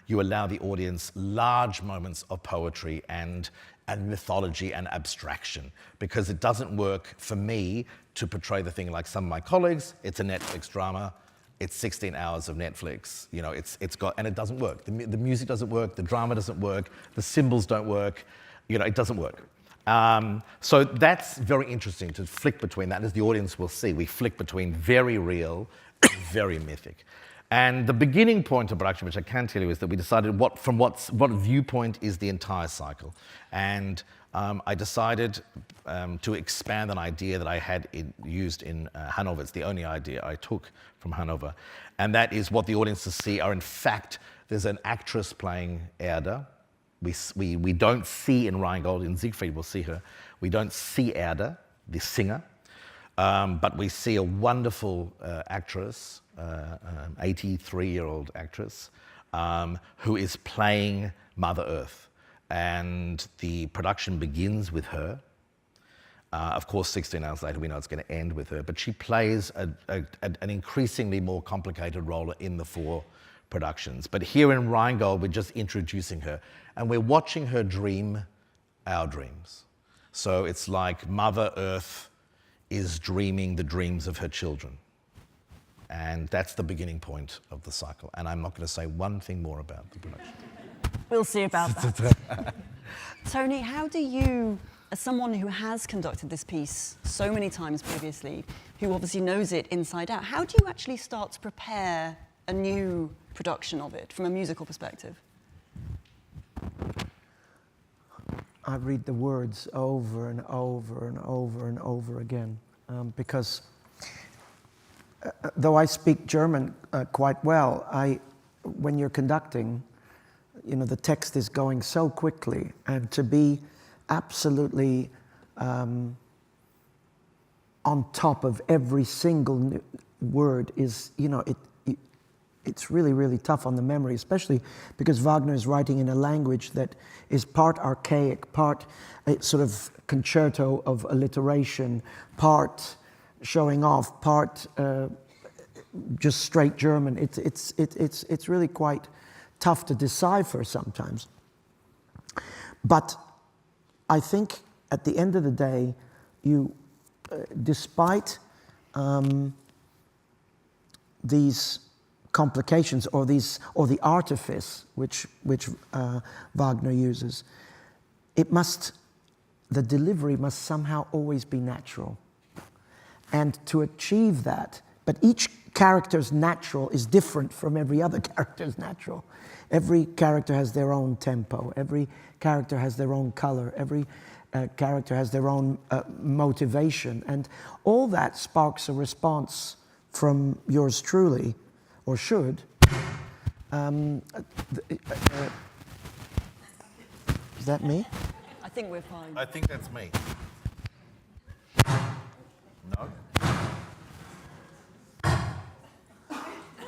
you allow the audience large moments of poetry and mythology and abstraction, because it doesn't work for me to portray the thing like some of my colleagues. It's a Netflix drama. It's 16 hours of Netflix. You know, it's got, and it doesn't work. The music doesn't work. The drama doesn't work. The symbols don't work. You know, it doesn't work. So that's very interesting to flick between that, as the audience will see. We flick between very real and very mythic. And the beginning point of production, which I can tell you, is that we decided what viewpoint is the entire cycle. And I decided to expand an idea that I had used in Hanover. It's the only idea I took from Hanover. And that is what the audiences see are, in fact, there's an actress playing Erda. We don't see in Rheingold, in Siegfried we'll see her, we don't see Erda, the singer, but we see a wonderful actress, 83-year-old actress, who is playing Mother Earth. And the production begins with her. Of course, 16 hours later, we know it's going to end with her, but she plays an increasingly more complicated role in the four productions. But here in Rheingold, we're just introducing her, and we're watching her dream our dreams. So it's like Mother Earth is dreaming the dreams of her children. And that's the beginning point of the cycle. And I'm not going to say one thing more about the production. We'll see about that. Tony, how do you, as someone who has conducted this piece so many times previously, who obviously knows it inside out, how do you actually start to prepare a new production of it from a musical perspective? I read the words over and over and over and over again, because though I speak German quite well, when you're conducting, you know, the text is going so quickly, and to be absolutely on top of every single word is, you know, it's really, really tough on the memory, especially because Wagner is writing in a language that is part archaic, part sort of concerto of alliteration, part showing off, part just straight German. It's really quite tough to decipher sometimes. But I think at the end of the day, you, despite these complications or the artifice which Wagner uses, the delivery must somehow always be natural. And to achieve that, but each character's natural is different from every other character's natural. Every character has their own tempo. Every character has their own color. Every character has their own motivation. And all that sparks a response from yours truly, or should. Is that me? I think we're fine. I think that's me. No?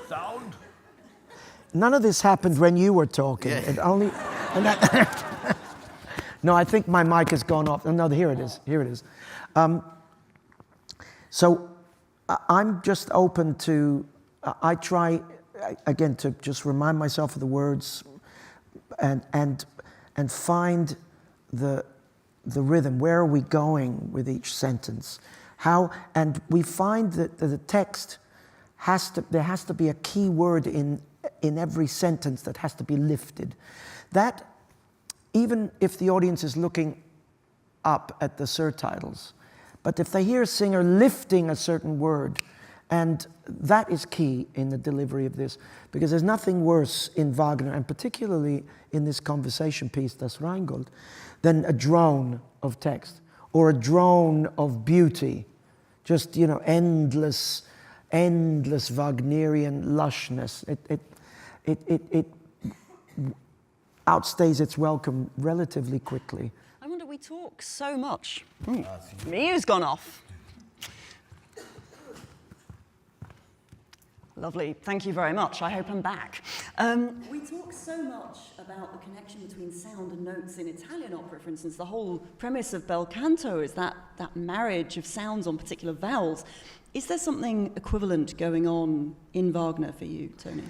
Sound? None of this happened when you were talking. Yeah. It only. No, I think my mic has gone off. No, here it is. Here it is. So I'm just open to. I try again to just remind myself of the words, and find the rhythm. Where are we going with each sentence? How? And we find that the text there has to be a key word in every sentence that has to be lifted. That, even if the audience is looking up at the surtitles, but if they hear a singer lifting a certain word, and that is key in the delivery of this, because there's nothing worse in Wagner, and particularly in this conversation piece, Das Rheingold, than a drone of text or a drone of beauty, just, you know, endless Wagnerian lushness. It outstays its welcome relatively quickly. I wonder, we talk so much. Mia's gone off. Lovely, thank you very much. I hope I'm back. We talk so much about the connection between sound and notes in Italian opera, for instance. The whole premise of bel canto is that marriage of sounds on particular vowels. Is there something equivalent going on in Wagner for you, Tony?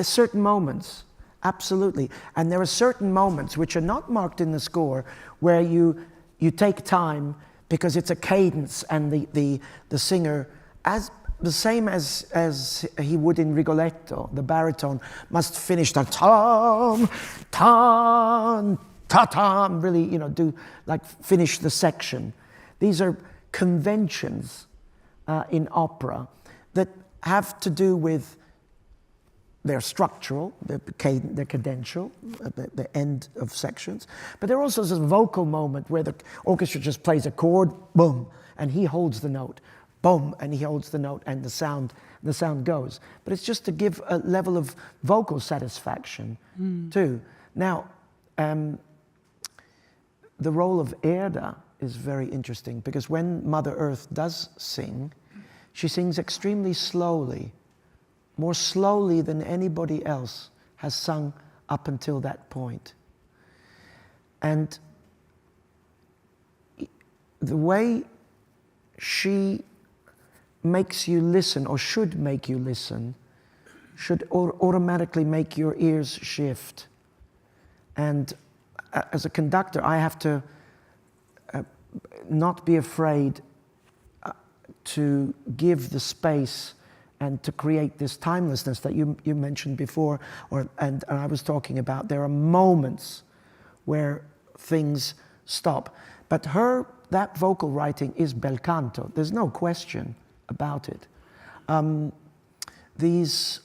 Certain moments, absolutely. And there are certain moments which are not marked in the score where you take time because it's a cadence, and the singer, as the same as he would in Rigoletto, the baritone must finish the tam, tam, ta-tam, really, you know, finish the section. These are conventions in opera that have to do with they're structural, they're cadential, the end of sections, but there also is a vocal moment where the orchestra just plays a chord, boom, and he holds the note. Boom, and he holds the note, and the sound goes. But it's just to give a level of vocal satisfaction too. Now, the role of Erda is very interesting, because when Mother Earth does sing, she sings extremely slowly, more slowly than anybody else has sung up until that point. And the way she makes you listen, or should make you listen, should automatically make your ears shift. And as a conductor, I have to not be afraid to give the space and to create this timelessness that you mentioned before, and I was talking about. There are moments where things stop. But that vocal writing is bel canto. There's no question about it. These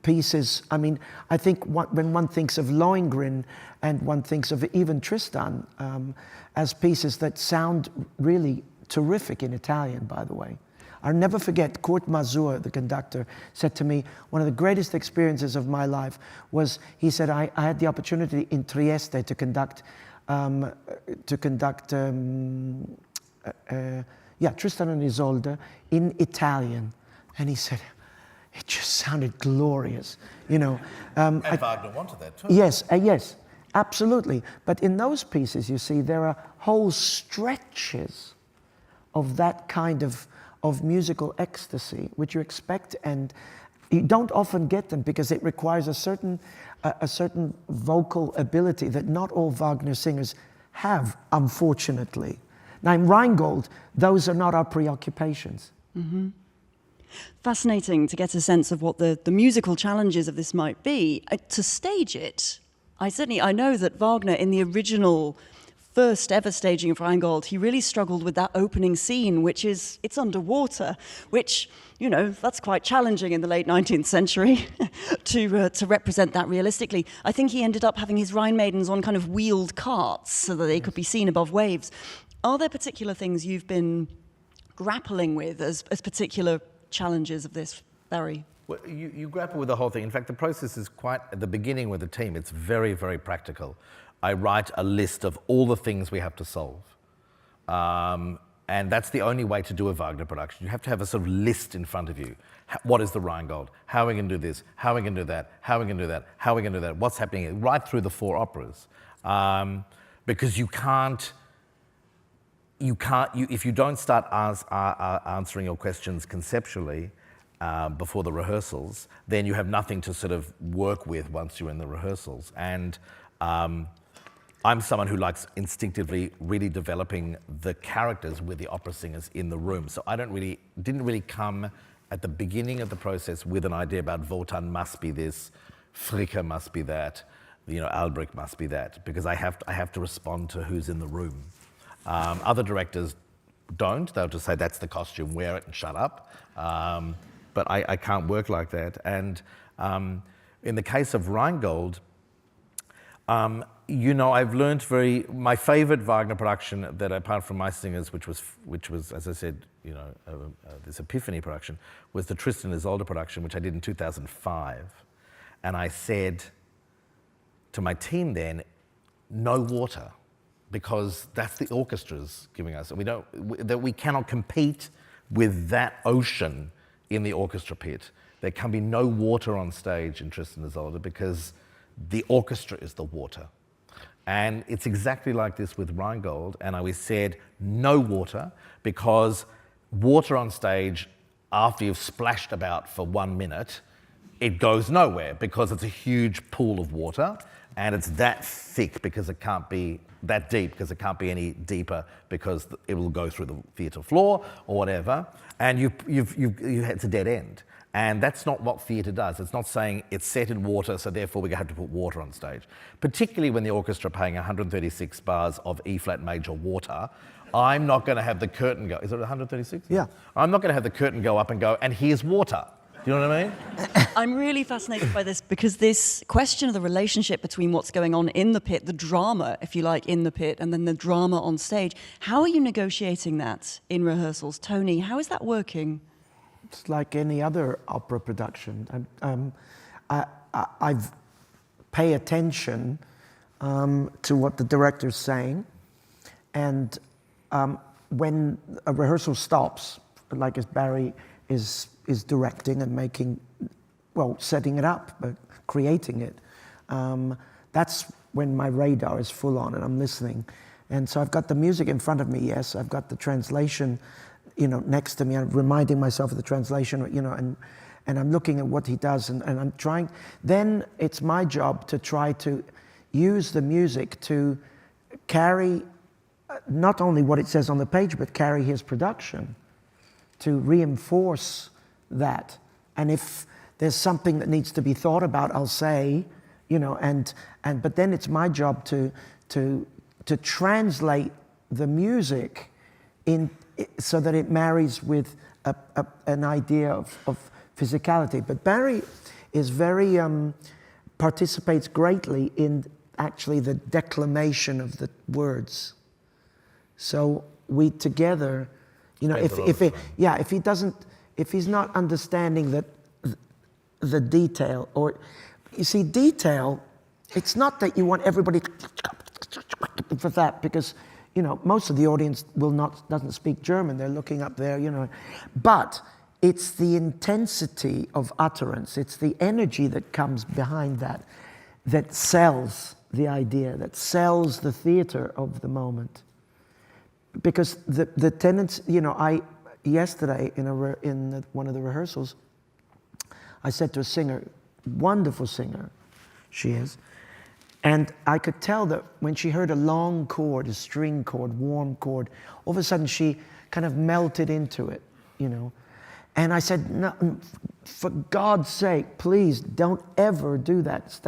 pieces, I mean, I think when one thinks of Lohengrin and one thinks of even Tristan as pieces that sound really terrific in Italian, by the way. I'll never forget, Kurt Masur, the conductor, said to me, one of the greatest experiences of my life was, he said, I had the opportunity in Trieste to conduct Tristan and Isolde in Italian. And he said, it just sounded glorious, you know. And Wagner wanted that too. Yes, yes, absolutely. But in those pieces, you see, there are whole stretches of that kind of musical ecstasy, which you expect, and you don't often get them because it requires a certain vocal ability that not all Wagner singers have, unfortunately. Now, in Rheingold, those are not our preoccupations. Mm-hmm. Fascinating to get a sense of what the musical challenges of this might be. To stage it, I know that Wagner, in the original first ever staging of Rheingold, he really struggled with that opening scene, which is, it's underwater, which, you know, that's quite challenging in the late 19th century to represent that realistically. I think he ended up having his Rhine maidens on kind of wheeled carts so that they could be seen above waves. Are there particular things you've been grappling with as particular challenges of this, Barrie? Well, you grapple with the whole thing. In fact, the process is quite, at the beginning with the team, it's very, very practical. I write a list of all the things we have to solve. And that's the only way to do a Wagner production. You have to have a sort of list in front of you. What is the Rheingold? How are we going to do this? How are we going to do that? How are we going to do that? How are we going to do that? What's happening? Right through the 4 operas. Because if you don't start answering your questions conceptually before the rehearsals, then you have nothing to sort of work with once you're in the rehearsals. And I'm someone who likes instinctively really developing the characters with the opera singers in the room. So I didn't really come at the beginning of the process with an idea about Wotan must be this, Fricke must be that, you know, Alberich must be that, because I have to respond to who's in the room. Other directors don't. They'll just say, that's the costume, wear it and shut up. But I can't work like that. And in the case of Rheingold, you know, I've learned my favorite Wagner production that, apart from My Singers, which was, as I said, you know, this Epiphany production, was the Tristan and Isolde production, which I did in 2005. And I said to my team then, no water, because that's the orchestra's giving us. We cannot compete with that ocean in the orchestra pit. There can be no water on stage in Tristan and Isolde because the orchestra is the water. And it's exactly like this with Rheingold. And we said no water, because water on stage, after you've splashed about for 1 minute, it goes nowhere because it's a huge pool of water, and it's that thick because it can't be that deep, because it can't be any deeper because it will go through the theatre floor or whatever, and it's a dead end. And that's not what theatre does. It's not saying it's set in water, so therefore we have to put water on stage. Particularly when the orchestra are playing 136 bars of E-flat major water, I'm not going to have the curtain go. Is it 136? Yeah. I'm not going to have the curtain go up and go, and here's water. Do you know what I mean? I'm really fascinated by this, because this question of the relationship between what's going on in the pit, the drama, if you like, in the pit, and then the drama on stage, how are you negotiating that in rehearsals? Tony, how is that working? It's like any other opera production. I pay attention to what the director's saying, and when a rehearsal stops, like as Barrie is directing and making, well, setting it up, but creating it, that's when my radar is full on and I'm listening. And so I've got the music in front of me, yes, I've got the translation, you know, next to me. I'm reminding myself of the translation, you know, and I'm looking at what he does, and I'm trying. Then it's my job to try to use the music to carry not only what it says on the page, but carry his production, to reinforce that. And if there's something that needs to be thought about, I'll say, you know, but then it's my job to translate the music in so that it marries with an idea of physicality. But Barrie is very, participates greatly in actually the declamation of the words. So we together, you know, if he's not understanding that the detail, or you see, detail, it's not that you want everybody for that, because, you know, most of the audience doesn't speak German, they're looking up there, you know, but it's the intensity of utterance, it's the energy that comes behind that, that sells the idea, that sells the theater of the moment. Because the tendency, you know, yesterday in one of the rehearsals, I said to a singer, wonderful singer she is, and I could tell that when she heard a long chord, a string chord, warm chord, all of a sudden she kind of melted into it, you know. And I said, no, for God's sake, please don't ever do that.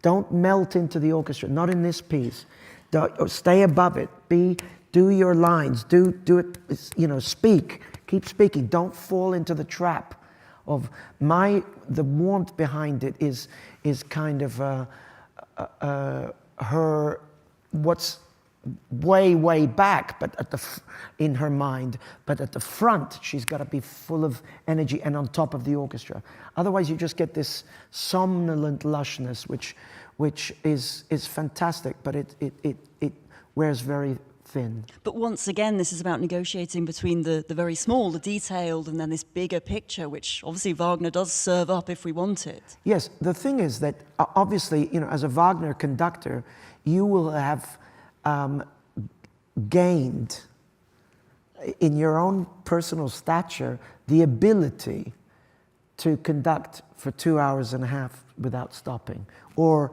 Don't melt into the orchestra, not in this piece. Stay above it. Do your lines. Do it, you know, speak. Keep speaking. Don't fall into the trap of the warmth behind it is kind of her, what's way back, but in her mind, but at the front, she's got to be full of energy and on top of the orchestra. Otherwise, you just get this somnolent lushness, which is fantastic, but it wears very thin. But once again, this is about negotiating between the very small, the detailed, and then this bigger picture, which obviously Wagner does serve up if we want it. Yes, the thing is that obviously, you know, as a Wagner conductor, you will have gained in your own personal stature the ability to conduct for 2 hours and a half without stopping, or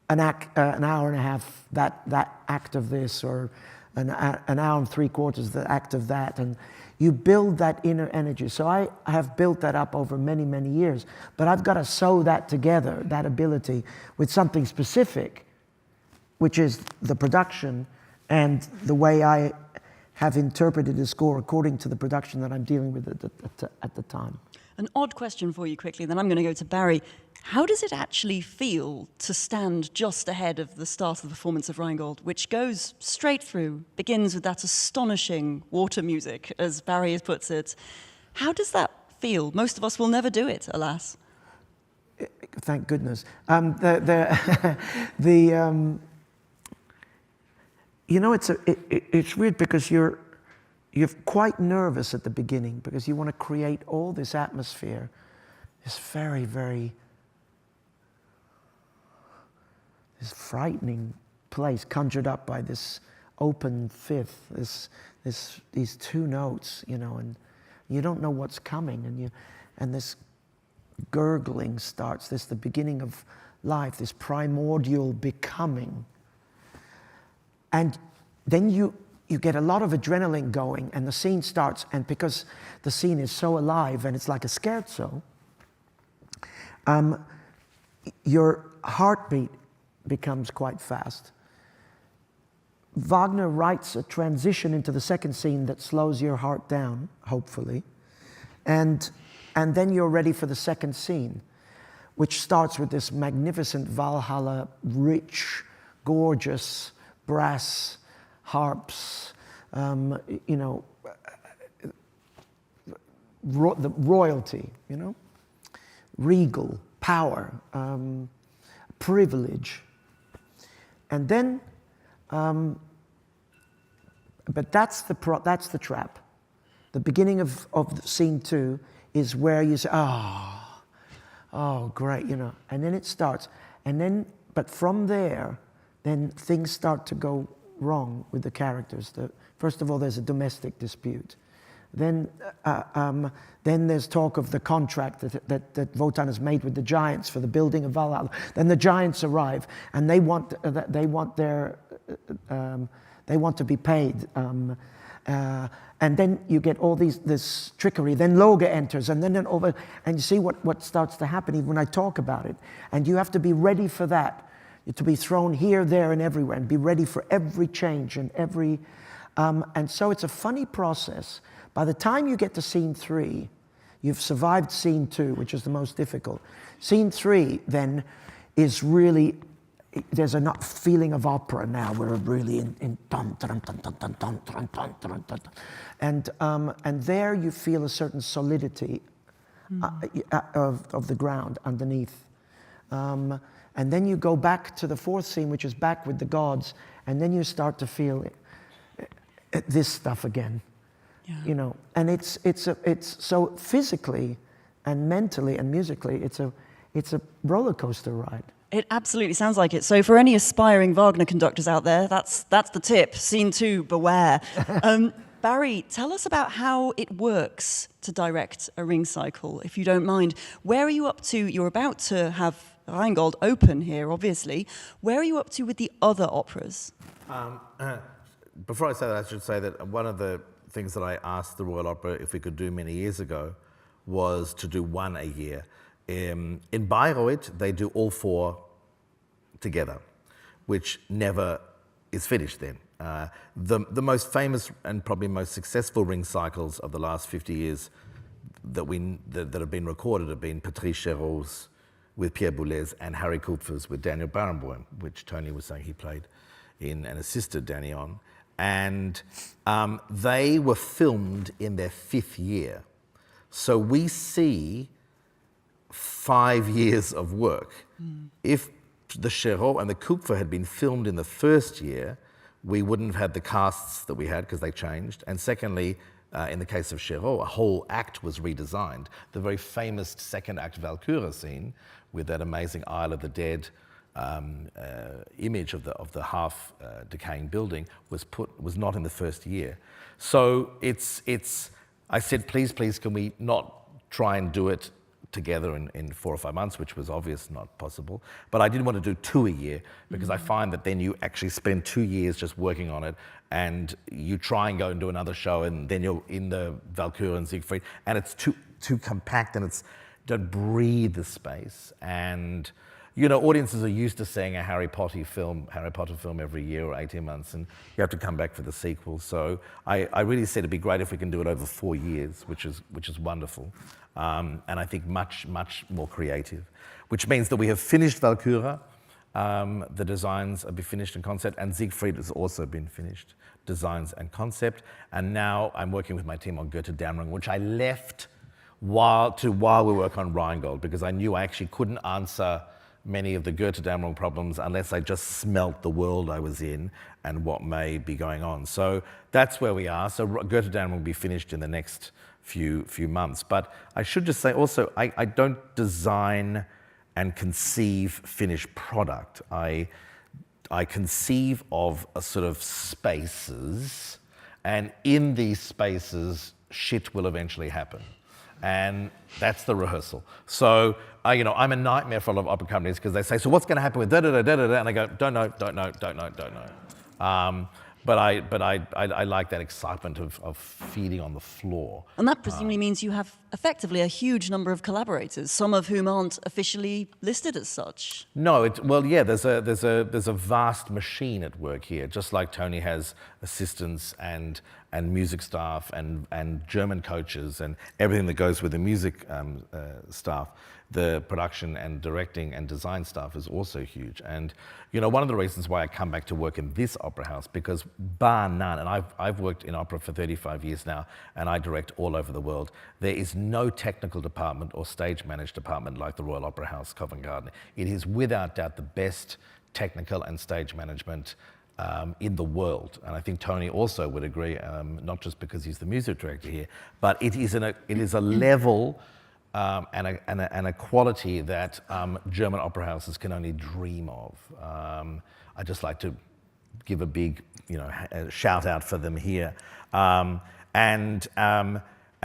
an hour and a half that act of this, or an hour and 3/4 the act of that, and you build that inner energy. So I have built that up over many years, but I've got to sew that together, that ability, with something specific, which is the production and the way I have interpreted the score according to the production that I'm dealing with at the time. An odd question for you quickly, then I'm going to go to Barrie. How does it actually feel to stand just ahead of the start of the performance of Rheingold, which goes straight through, begins with that astonishing water music, as Barrie puts it? How does that feel? Most of us will never do it, alas. Thank goodness. You know, it's weird because you're quite nervous at the beginning because you want to create all this atmosphere, this very this frightening place conjured up by this open fifth, these two notes, you know, and you don't know what's coming, and this gurgling starts, the beginning of life, this primordial becoming. And then you get a lot of adrenaline going, and the scene starts, and because the scene is so alive and it's like a scherzo, your heartbeat becomes quite fast. Wagner writes a transition into the second scene that slows your heart down, hopefully, and then you're ready for the second scene, which starts with this magnificent Valhalla, rich, gorgeous brass harps, you know, the royalty, you know, regal power, privilege. And then, but that's the trap. The beginning of scene 2 is where you say, oh, great, you know, and then it starts, and then, but from there, then things start to go wrong with the characters. First of all, there's a domestic dispute. Then there's talk of the contract that Wotan has made with the giants for the building of Valhalla. Then the giants arrive, and they want to be paid. And then you get all this trickery. Then Loge enters, and then and you see what starts to happen even when I talk about it. And you have to be ready for that, to be thrown here, there, and everywhere, and be ready for every change and every. And so it's a funny process. By the time you get to scene 3, You've survived scene 2, which is the most difficult. Scene 3 then is really, there's a feeling of opera now. We're really in dun, dun, dun, dun, dun, dun, dun, dun, dun, dun. And there you feel a certain solidity of the ground underneath. And then you go back to the 4th scene, which is back with the gods, and then you start to feel this stuff again. Yeah. You know, and it's so physically and mentally and musically, it's a roller coaster ride. It absolutely sounds like it. So for any aspiring Wagner conductors out there, that's the tip. Scene 2, beware. Barrie, tell us about how it works to direct a ring cycle, if you don't mind. Where are you up to? You're about to have Rheingold open here, obviously. Where are you up to with the other operas? Before I say that, I should say that one of the things that I asked the Royal Opera if we could do many years ago was to do one a year. In Bayreuth, they do all 4 together, which never is finished then. The most famous and probably most successful ring cycles of the last 50 years that have been recorded have been Patrice Chéreau's with Pierre Boulez and Harry Kupfer's with Daniel Barenboim, which Tony was saying he played in and assisted Danny on. And they were filmed in their 5th year. So we see 5 years of work. If the Chéreau and the Kupfer had been filmed in the 1st year, we wouldn't have had the casts that we had because they changed. And secondly, in the case of Chéreau, a whole act was redesigned. The very famous 2nd act Valkyrie scene with that amazing Isle of the Dead image of the half decaying building was not in the 1st year. So I said, please, can we not try and do it together in 4 or 5 months, which was obvious not possible. But I didn't want to do 2 a year because I find that then you actually spend 2 years just working on it, and you try and go and do another show, and then you're in the Valkyrie and Siegfried, and it's too compact, and don't breathe the space. And you know, audiences are used to seeing a Harry Potter film every year or 18 months, and you have to come back for the sequel. So I really said it'd be great if we can do it over 4 years, which is wonderful. And I think much more creative, which means that we have finished Valkyrie. The designs have been finished in concept, and Siegfried has also been finished, designs and concept. And now I'm working with my team on Götterdämmerung, which I left while we work on Rheingold, because I knew I actually couldn't answer many of the Götterdämmerung problems unless I just smelt the world I was in and what may be going on. So that's where we are. So Götterdämmerung will be finished in the next few months. But I should just say also, I don't design and conceive finished product. I conceive of a sort of spaces, and in these spaces, shit will eventually happen. And that's the rehearsal. So, I'm a nightmare for a lot of opera companies because they say, so what's going to happen with da-da-da-da-da-da? And I go, don't know. But I like that excitement of feeding on the floor. And that presumably means you have effectively a huge number of collaborators, some of whom aren't officially listed as such. No, there's a vast machine at work here, just like Tony has assistants and music staff and German coaches and everything that goes with the music staff. The production and directing and design staff is also huge. And one of the reasons why I come back to work in this opera house, because bar none, and I've worked in opera for 35 years now, and I direct all over the world, there is no technical department or stage managed department like the Royal Opera House, Covent Garden. It is without doubt the best technical and stage management in the world. And I think Tony also would agree, not just because he's the music director here, but it is a level and a quality that German opera houses can only dream of. I'd just like to give a big, shout out for them here.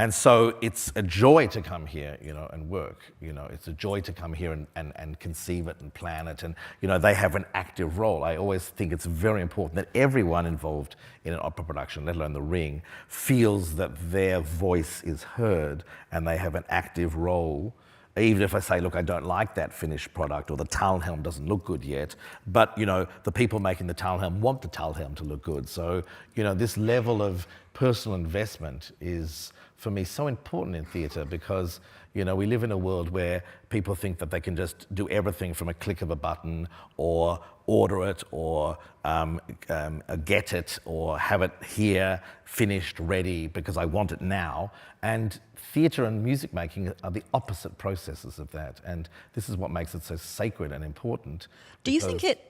And so it's a joy to come here, and work. It's a joy to come here and conceive it and plan it. And, they have an active role. I always think it's very important that everyone involved in an opera production, let alone the Ring, feels that their voice is heard and they have an active role. Even if I say, look, I don't like that finished product, or the Talhelm doesn't look good yet, but, the people making the Talhelm want the Talhelm to look good. So, this level of personal investment is for me, so important in theatre because, you know, we live in a world where people think that they can just do everything from a click of a button or order it or get it or have it here, finished, ready, because I want it now. And theatre and music making are the opposite processes of that. And this is what makes it so sacred and important. Do you think it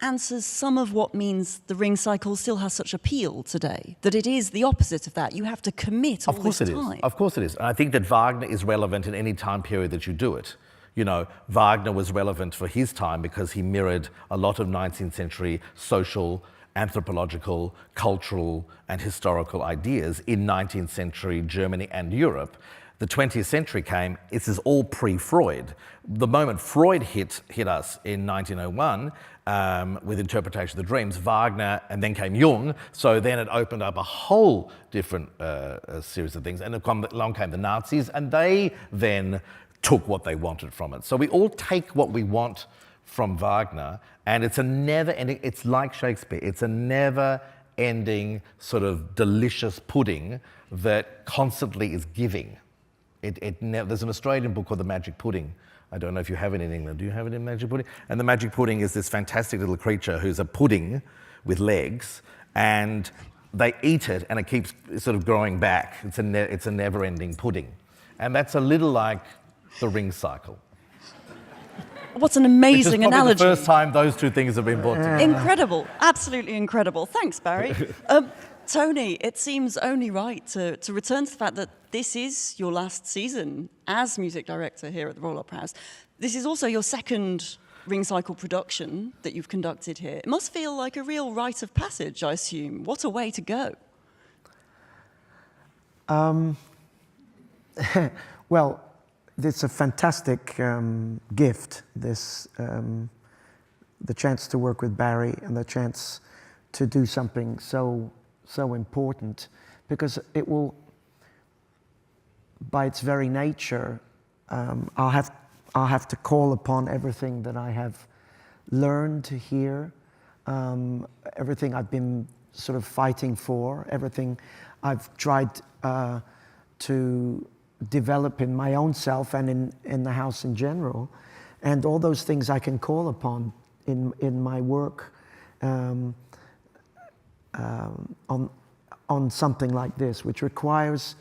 answers some of what means the ring cycle still has such appeal today? That it is the opposite of that. You have to commit all this time. Of course it is. And I think that Wagner is relevant in any time period that you do it. You know, Wagner was relevant for his time because he mirrored a lot of 19th century social, anthropological, cultural, and historical ideas in 19th century Germany and Europe. The 20th century came, this is all pre-Freud. The moment Freud hit us in 1901 with Interpretation of the Dreams, Wagner, and then came Jung, so then it opened up a whole different series of things. And along came the Nazis, and they then took what they wanted from it. So we all take what we want from Wagner, and it's a never-ending, it's like Shakespeare, it's a never-ending sort of delicious pudding that constantly is giving. There's an Australian book called The Magic Pudding. I don't know if you have it in England. Do you have it in Magic Pudding? And the Magic Pudding is this fantastic little creature who's a pudding with legs, and they eat it, and it keeps sort of growing back. It's a never-ending pudding. And that's a little like the ring cycle. What an amazing analogy. It's the first time those two things have been brought together. Incredible, absolutely incredible. Thanks, Barry. Tony, it seems only right to return to the fact that this is your last season as music director here at the Royal Opera House. This is also your second ring cycle production that you've conducted here. It must feel like a real rite of passage, I assume. What a way to go. Well, it's a fantastic gift, this, the chance to work with Barry and the chance to do something so important, because it will, by its very nature, I'll have to call upon everything that I have learned here, everything I've been sort of fighting for, everything I've tried to develop in my own self and in the house in general, and all those things I can call upon in my work on something like this, which requires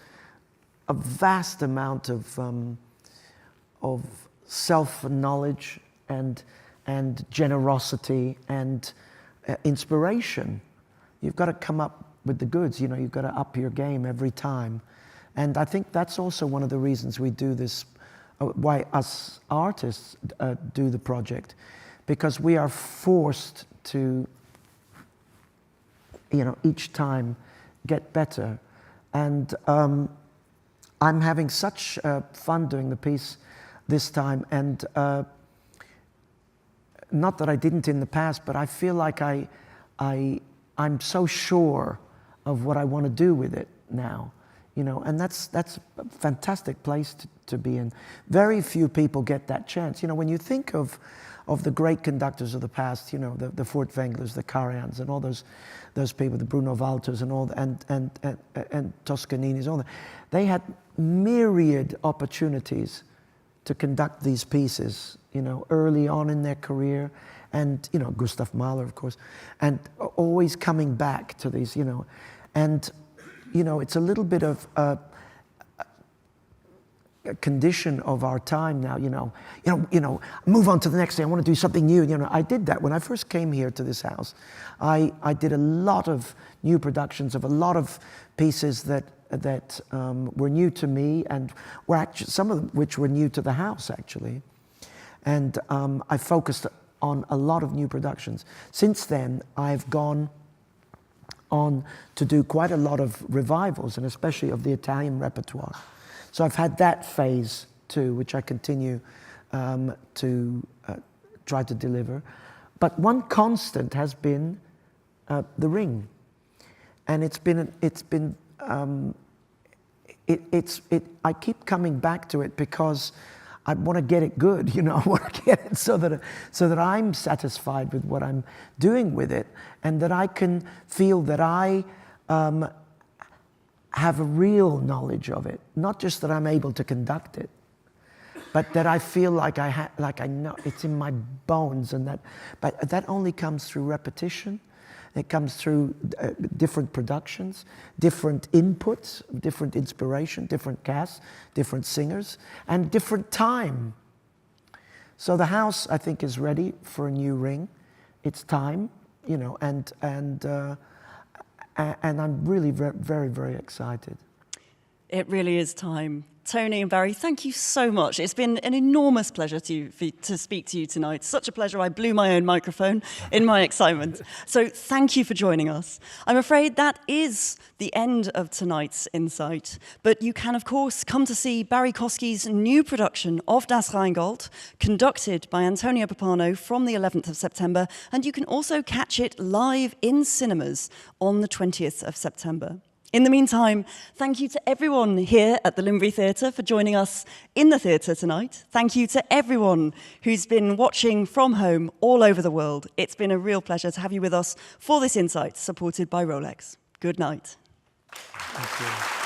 a vast amount of self-knowledge and generosity and inspiration. You've got to come up with the goods, you know, you've got to up your game every time. And I think that's also one of the reasons we do this, why us artists do the project, because we are forced to, you know, each time get better. And I'm having such fun doing the piece this time, and not that I didn't in the past, but I feel like I'm so sure of what I want to do with it now. You know, and that's a fantastic place to be in. Very few people get that chance. You know, when you think of the great conductors of the past, you know, the Furtwänglers, the Karajan's, and all those people, the Bruno Walters, and all, and Toscaninis, all that, they had myriad opportunities to conduct these pieces. You know, early on in their career, and you know, Gustav Mahler, of course, and always coming back to these. You know, and you know, it's a little bit of a condition of our time now. You know, move on to the next thing. I want to do something new. You know, I did that when I first came here to this house. I did a lot of new productions of a lot of pieces that were new to me, and were actually some of which were new to the house actually. And I focused on a lot of new productions. Since then, I've gone on to do quite a lot of revivals, and especially of the Italian repertoire. So I've had that phase too, which I continue to try to deliver. But one constant has been the Ring, and I keep coming back to it because I want to get it good, you know. I want to get it so that I'm satisfied with what I'm doing with it, and that I can feel that I have a real knowledge of it, not just that I'm able to conduct it, but that I feel like I know it's in my bones, but that only comes through repetition. It comes through different productions, different inputs, different inspiration, different casts, different singers, and different time. So the house, I think, is ready for a new ring. It's time, you know, and I'm really very, very excited. It really is time. Tony and Barrie, thank you so much. It's been an enormous pleasure to speak to you tonight. Such a pleasure, I blew my own microphone in my excitement. So thank you for joining us. I'm afraid that is the end of tonight's Insight, but you can, of course, come to see Barrie Kosky's new production of Das Rheingold, conducted by Antonio Pappano from the 11th of September, and you can also catch it live in cinemas on the 20th of September. In the meantime, thank you to everyone here at the Limbury Theatre for joining us in the theatre tonight. Thank you to everyone who's been watching from home all over the world. It's been a real pleasure to have you with us for this Insight, supported by Rolex. Good night. Thank you.